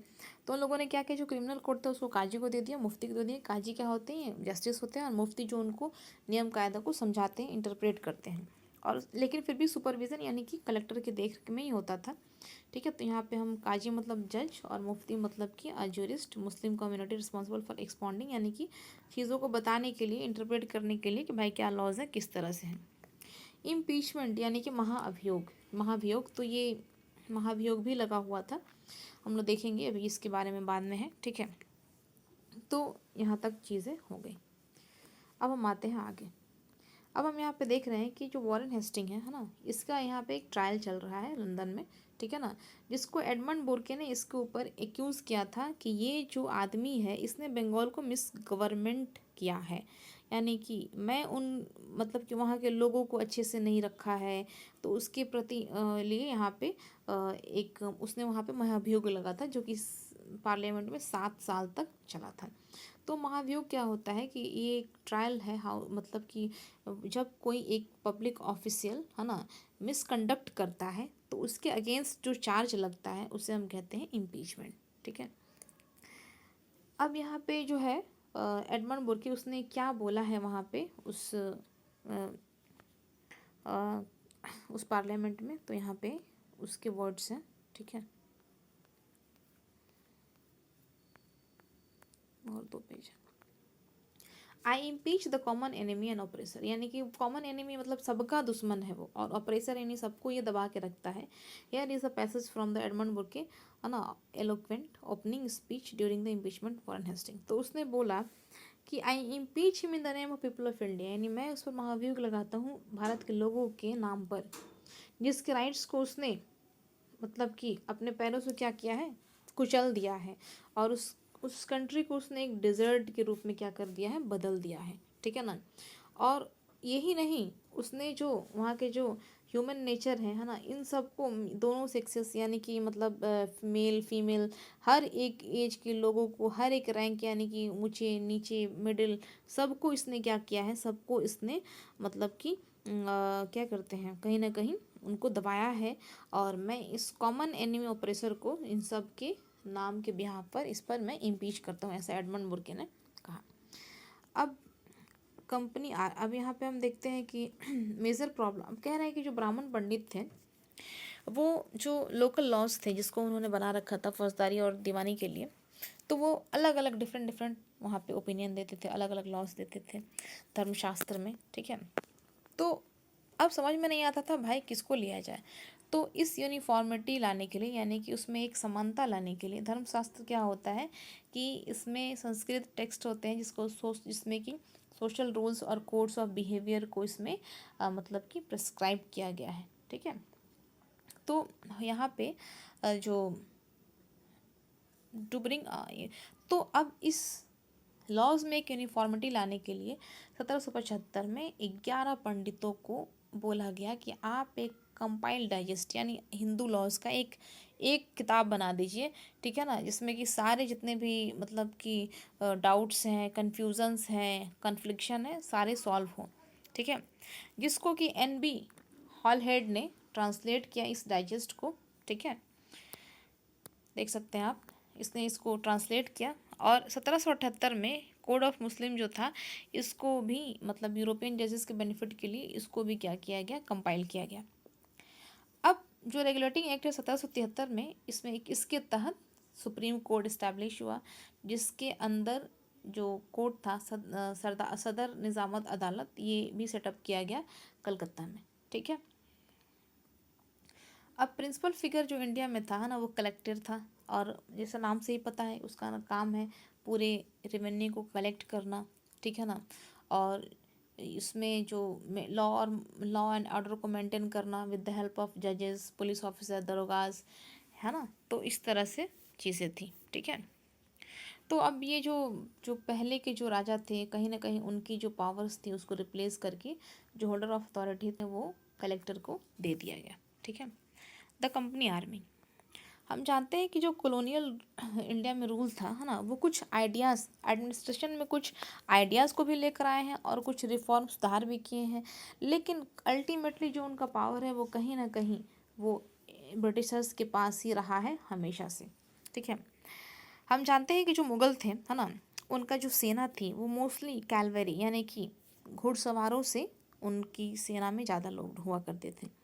तो उन लोगों ने क्या किया, जो क्रिमिनल कोर्ट था उसको काजी को दे दिया, मुफ्ती को दे दिया। काजी क्या होते हैं, जस्टिस होते हैं, और मुफ्ती जो उनको नियम कायदा को समझाते हैं, इंटरप्रेट करते हैं। और लेकिन फिर भी सुपरविज़न यानी कि कलेक्टर के देख में ही होता था। ठीक है, तो यहाँ पे हम काजी मतलब जज और मुफ्ती मतलब कि jurist, Muslim community responsible for expanding यानी कि चीज़ों को बताने के लिए, इंटरप्रेट करने के लिए कि भाई क्या लॉज है, किस तरह से हैं। इम्पीचमेंट यानी कि महाअभियोग, महाभियोग, तो ये महाभियोग भी लगा हुआ था, हम लोग देखेंगे, अभी इसके बारे में बाद में है। ठीक है, तो यहाँ तक चीज़ें हो गई। अब हम आते हैं आगे। अब हम यहाँ पे देख रहे हैं कि जो वॉरेन हेस्टिंग है ना, इसका यहाँ पे एक ट्रायल चल रहा है लंदन में। ठीक है ना, जिसको एडमंड बोर्के ने इसके ऊपर एक्यूज़ किया था कि ये जो आदमी है इसने बंगाल को मिस गवर्नमेंट किया है, यानी कि मैं उन मतलब कि वहाँ के लोगों को अच्छे से नहीं रखा है, तो उसके प्रति लिए यहाँ पे एक उसने वहाँ पे महाभियोग लगा था जो कि पार्लियामेंट में 7 साल तक चला था। तो महाभियोग क्या होता है कि ये एक ट्रायल है, हाउ मतलब कि जब कोई एक पब्लिक ऑफिशियल है ना मिसकंडक्ट करता है तो उसके अगेंस्ट जो चार्ज लगता है उसे हम कहते हैं इम्पीचमेंट। ठीक है, अब यहाँ पे जो है एडमंड बुर्के उसने क्या बोला है वहाँ पे उस पार्लियामेंट में, तो यहाँ पे उसके वर्ड्स हैं। ठीक है, और 2 पेज है। I impeach the common enemy and oppressor, यानी कि कॉमन एनिमी मतलब सबका दुश्मन है वो, और ऑपरेसर यानी सबको ये दबा के रखता है। Here is a passage from the Edmund Burke है ना, eloquent opening speech during the impeachment Warren Hasting. तो उसने बोला कि I impeach him in the name of people of India, यानी मैं उस पर महाभियोग लगाता हूँ भारत के लोगों के नाम पर, जिसके राइट्स को उसने मतलब कि अपने पैरों से क्या किया है, कुचल दिया है, और उस कंट्री को उसने एक डिज़र्ट के रूप में क्या कर दिया है, बदल दिया है। ठीक है ना, और यही नहीं, उसने जो वहाँ के जो ह्यूमन नेचर है ना, इन सबको दोनों सेक्सेस यानी कि मतलब मेल फीमेल हर एक एज के लोगों को, हर एक रैंक यानी कि ऊंचे नीचे मिडिल, सबको इसने क्या किया है, सबको इसने मतलब कि क्या करते हैं, कहीं ना कहीं उनको दबाया है। और मैं इस कॉमन एनिमी ऑपरेसर को इन सब के नाम के बिहाफ पर इस पर मैं इम्पीच करता हूँ, ऐसा एडमंड बुर्के ने कहा। अब कंपनी अब यहाँ पे हम देखते हैं कि मेजर प्रॉब्लम कह रहे हैं कि जो ब्राह्मण पंडित थे वो जो लोकल लॉज थे जिसको उन्होंने बना रखा था फौजदारी और दीवानी के लिए, तो वो अलग अलग डिफरेंट डिफरेंट वहाँ पे ओपिनियन देते थे, अलग अलग लॉज देते थे धर्मशास्त्र में, ठीक है। तो अब समझ में नहीं आता था भाई किसको लिया जाए। तो इस यूनिफॉर्मिटी लाने के लिए, यानी कि उसमें एक समानता लाने के लिए, धर्मशास्त्र क्या होता है कि इसमें संस्कृत टेक्स्ट होते हैं जिसमें कि सोशल रूल्स और कोड्स ऑफ बिहेवियर को इसमें मतलब कि प्रिस्क्राइब किया गया है, ठीक है। तो यहाँ पे जो टू ब्रिंग तो अब इस लॉज में एक यूनिफॉर्मिटी लाने के लिए 1775 में 11 पंडितों को बोला गया कि आप एक कंपाइल डाइजेस्ट यानी हिंदू लॉज का एक किताब बना दीजिए, ठीक है ना, जिसमें कि सारे जितने भी मतलब कि डाउट्स हैं, कन्फ्यूजन्स हैं, कन्फ्लिक्शन है, सारे सॉल्व हों, ठीक है। जिसको कि NB हॉलहेड ने ट्रांसलेट किया इस डाइजेस्ट को, ठीक है, देख सकते हैं आप, इसने इसको ट्रांसलेट किया। और 1778 में कोड ऑफ मुस्लिम जो था इसको भी मतलब यूरोपियन जजेस के बेनिफिट के लिए इसको भी क्या किया गया, कंपाइल किया गया। अब जो रेगुलेटिंग एक्ट है 1773 में, इसमें इसके तहत सुप्रीम कोर्ट इस्टेब्लिश हुआ, जिसके अंदर जो कोर्ट था सदर निज़ामत अदालत, ये भी सेटअप किया गया कलकत्ता में, ठीक है। अब प्रिंसिपल फिगर जो इंडिया में था ना वो कलेक्टर था, और जैसा नाम से ही पता है उसका काम है पूरे रेवेन्यू को कलेक्ट करना, ठीक है ना। और इसमें जो लॉ एंड ऑर्डर को मेंटेन करना विद द हेल्प ऑफ जजेस, पुलिस ऑफिसर, दरोगाज, है ना। तो इस तरह से चीज़ें थी, ठीक है। तो अब ये जो जो पहले के जो राजा थे, कहीं ना कहीं उनकी जो पावर्स थी उसको रिप्लेस करके जो होल्डर ऑफ अथॉरिटी थे वो कलेक्टर को दे दिया गया, ठीक है। द कंपनी आर्मी, हम जानते हैं कि जो कॉलोनियल इंडिया में रूल था, है ना, वो कुछ आइडियाज़ एडमिनिस्ट्रेशन में कुछ आइडियाज़ को भी लेकर आए हैं और कुछ रिफॉर्म सुधार भी किए हैं, लेकिन अल्टीमेटली जो उनका पावर है वो कहीं ना कहीं वो ब्रिटिशर्स के पास ही रहा है हमेशा से, ठीक है। हम जानते हैं कि जो मुग़ल थे, है ना, उनका जो सेना थी वो मोस्टली कैलवरी यानी कि घुड़सवारों से उनकी सेना में ज़्यादा लोग हुआ करते थे।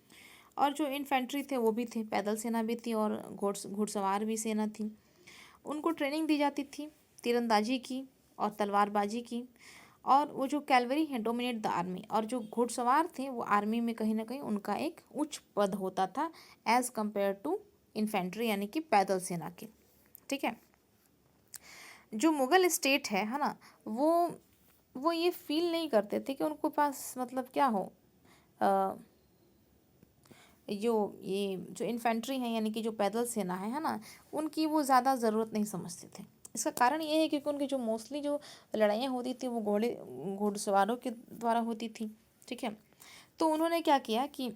और जो इन्फेंट्री थे वो भी थे, पैदल सेना भी थी और घुड़सवार भी सेना थी। उनको ट्रेनिंग दी जाती थी तीरंदाजी की और तलवारबाजी की। और वो जो कैलवरी है डोमिनेट द आर्मी, और जो घुड़सवार थे वो आर्मी में कहीं ना कहीं उनका एक उच्च पद होता था एज़ कम्पेयर टू इन्फेंट्री यानी कि पैदल सेना के, ठीक है। जो मुग़ल स्टेट है ना, वो ये फील नहीं करते थे कि उनको पास मतलब क्या हो, जो इन्फेंट्री है यानी कि जो पैदल सेना है ना, उनकी वो ज़्यादा ज़रूरत नहीं समझते थे। इसका कारण ये है क्योंकि उनकी जो मोस्टली जो लड़ाइयाँ होती थी वो घुड़सवारों के द्वारा होती थी, ठीक है। तो उन्होंने क्या किया कि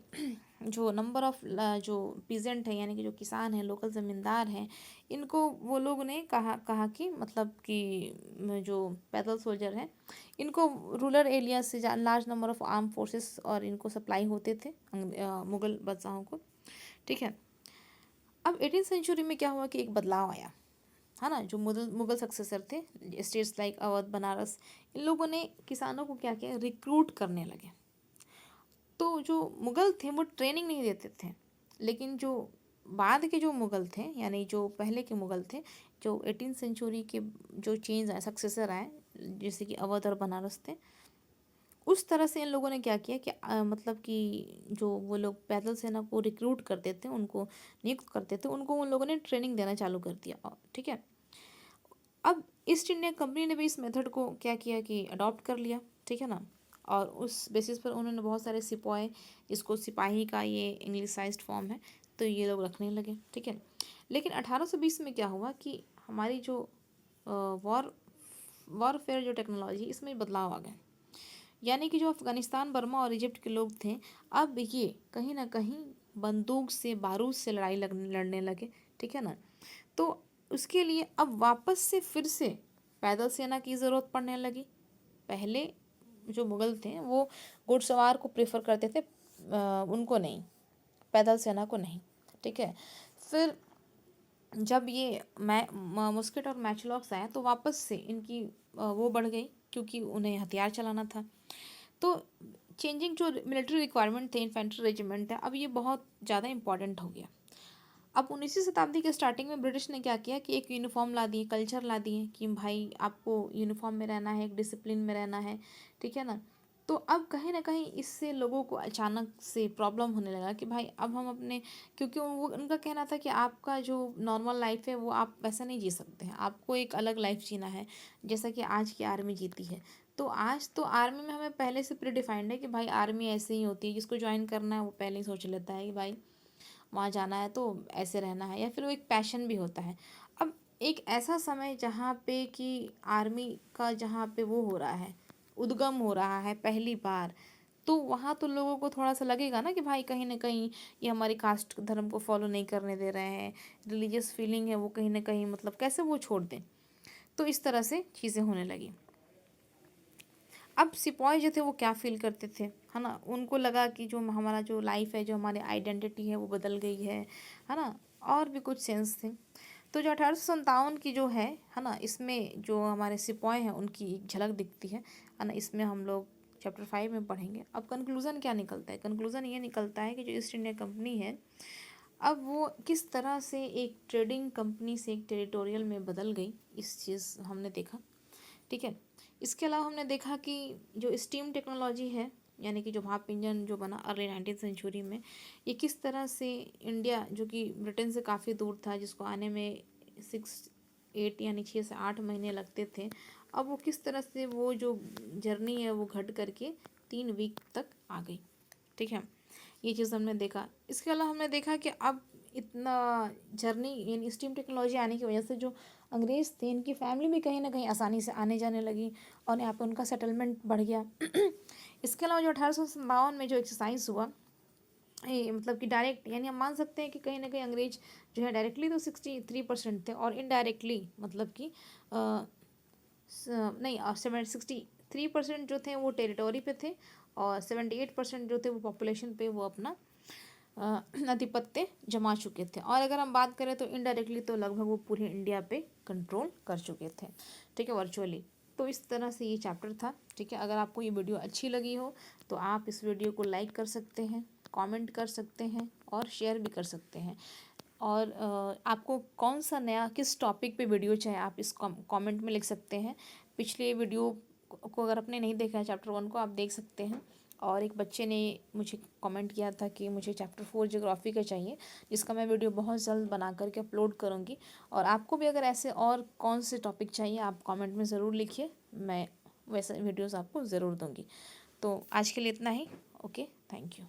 जो नंबर ऑफ़ जो पीजेंट है यानी कि जो किसान हैं, लोकल ज़मींदार हैं, इनको वो लोग ने कहा कि मतलब कि जो पैदल सोल्जर हैं इनको रूरल एरिया से large number of arm forces और इनको सप्लाई होते थे मुग़ल बादशाहों को, ठीक है। अब 18th सेंचुरी में क्या हुआ कि एक बदलाव आया, है ना। जो मुग़ल सक्सेसर थे स्टेट्स लाइक अवध, बनारस, इन लोगों ने किसानों को क्या किया, रिक्रूट करने लगे। तो जो मुग़ल थे वो ट्रेनिंग नहीं देते थे, लेकिन जो बाद के जो मुग़ल थे यानी जो पहले के मुग़ल थे, जो 18th सेंचुरी के जो चेंज आए, सक्सेसर आए, जैसे कि अवध और बनारस थे, उस तरह से इन लोगों ने क्या किया कि मतलब कि जो वो लोग पैदल सेना को रिक्रूट करते थे, उनको नियुक्त करते थे, उनको उन लोगों ने ट्रेनिंग देना चालू कर दिया, ठीक है। अब ईस्ट इंडिया कंपनी ने भी इस मेथड को क्या किया कि अडॉप्ट कर लिया, ठीक है ना। और उस बेसिस पर उन्होंने बहुत सारे सिपाही, जिसको सिपाही का ये इंग्लिसाइज्ड फॉर्म है, तो ये लोग रखने लगे, ठीक है। लेकिन 1820 में क्या हुआ कि हमारी जो वॉरफेयर जो टेक्नोलॉजी, इसमें बदलाव आ गए, यानी कि जो अफ़गानिस्तान, बर्मा और इजिप्ट के लोग थे, अब ये कहीं ना कहीं बंदूक से, बारूद से लड़ने लगे, ठीक है ना। तो उसके लिए अब वापस से फिर से पैदल सेना की ज़रूरत पड़ने लगी। पहले जो मुग़ल थे वो घुड़सवार को प्रेफर करते थे, उनको नहीं, पैदल सेना को नहीं, ठीक है। फिर जब ये मुस्केट और मैचलॉक्स आया तो वापस से इनकी वो बढ़ गई, क्योंकि उन्हें हथियार चलाना था। तो चेंजिंग जो मिलिट्री रिक्वायरमेंट थे इन्फेंट्री रेजिमेंट है, अब ये बहुत ज़्यादा इंपॉर्टेंट हो गया। अब 19वीं शताब्दी के स्टार्टिंग में ब्रिटिश ने क्या किया कि एक यूनिफॉर्म ला दिए, कल्चर ला दिए कि भाई आपको यूनिफॉर्म में रहना है, एक डिसिप्लिन में रहना है, ठीक है ना। तो अब कहीं ना कहीं इससे लोगों को अचानक से प्रॉब्लम होने लगा कि भाई अब हम अपने, क्योंकि वो उनका कहना था कि आपका जो नॉर्मल लाइफ है वो आप वैसा नहीं जी सकते हैं, आपको एक अलग लाइफ जीना है जैसा कि आज की आर्मी जीती है। तो आज तो आर्मी में हमें पहले से प्री डिफाइंड है कि भाई आर्मी ऐसे ही होती है, जिसको ज्वाइन करना है वो पहले ही सोच लेता है कि भाई वहाँ जाना है तो ऐसे रहना है, या फिर वो एक पैशन भी होता है। अब एक ऐसा समय जहाँ पे कि आर्मी का जहाँ पे वो हो रहा है, उद्गम हो रहा है पहली बार, तो वहाँ तो लोगों को थोड़ा सा लगेगा ना कि भाई कहीं ना कहीं ये हमारी कास्ट धर्म को फॉलो नहीं करने दे रहे हैं, रिलीजियस फीलिंग है वो कहीं ना कहीं मतलब कैसे वो छोड़ दें। तो इस तरह से चीज़ें होने लगी। अब सिपाही जो थे वो क्या फील करते थे, है ना, उनको लगा कि जो हमारा जो लाइफ है, जो हमारी आइडेंटिटी है वो बदल गई है ना, और भी कुछ सेंस थे। तो जो 1857 की जो है ना, इसमें जो हमारे सिपाही हैं उनकी एक झलक दिखती है ना, इसमें हम लोग चैप्टर 5 में पढ़ेंगे। अब कंक्लूज़न क्या निकलता है, कंक्लूज़न ये निकलता है कि जो ईस्ट इंडिया कंपनी है अब वो किस तरह से एक ट्रेडिंग कंपनी से एक टेरिटोरियल में बदल गई, इस चीज़ हमने देखा, ठीक है। इसके अलावा हमने देखा कि जो स्टीम टेक्नोलॉजी है, यानी कि जो भाप इंजन जो बना अर्ली 19th सेंचुरी में, ये किस तरह से इंडिया जो कि ब्रिटेन से काफ़ी दूर था, जिसको आने में 6-8 यानी 6 से 8 महीने लगते थे, अब वो किस तरह से वो जो जर्नी है वो घट करके 3 वीक तक आ गई, ठीक है। ये चीज़ हमने देखा। इसके अलावा हमने देखा कि अब इतना जर्नी यानी स्टीम टेक्नोलॉजी आने की वजह से जो अंग्रेज़ थे इनकी फैमिली भी कहीं ना कहीं आसानी से आने जाने लगी और यहाँ पे उनका सेटलमेंट बढ़ गया। इसके अलावा जो 1857 में जो एक्सरसाइज हुआ, ये मतलब कि डायरेक्ट यानी हम मान सकते हैं कि कहीं ना कहीं अंग्रेज जो है डायरेक्टली तो 63% थे, और इनडायरेक्टली मतलब कि नहीं, और 63% जो थे वो टेरिटोरी पे थे, और 78% जो थे वो पॉपुलेशन पे वो अपना आधिपत्य जमा चुके थे। और अगर हम बात करें तो इनडायरेक्टली तो लगभग वो पूरे इंडिया पे कंट्रोल कर चुके थे, ठीक है, वर्चुअली। तो इस तरह से ये चैप्टर था, ठीक है। अगर आपको ये वीडियो अच्छी लगी हो तो आप इस वीडियो को लाइक कर सकते हैं, कमेंट कर सकते हैं और शेयर भी कर सकते हैं। और आपको कौन सा नया किस टॉपिक पे वीडियो चाहे आप इस कमेंट में लिख सकते हैं। पिछले वीडियो को अगर आपने नहीं देखा है चैप्टर 1 को, आप देख सकते हैं। और एक बच्चे ने मुझे कमेंट किया था कि मुझे चैप्टर 4 ज्योग्राफी का चाहिए, जिसका मैं वीडियो बहुत जल्द बना करके अपलोड करूँगी। और आपको भी अगर ऐसे और कौन से टॉपिक चाहिए आप कमेंट में ज़रूर लिखिए, मैं वैसे वीडियोज़ आपको ज़रूर दूँगी। तो आज के लिए इतना ही। Okay, thank you.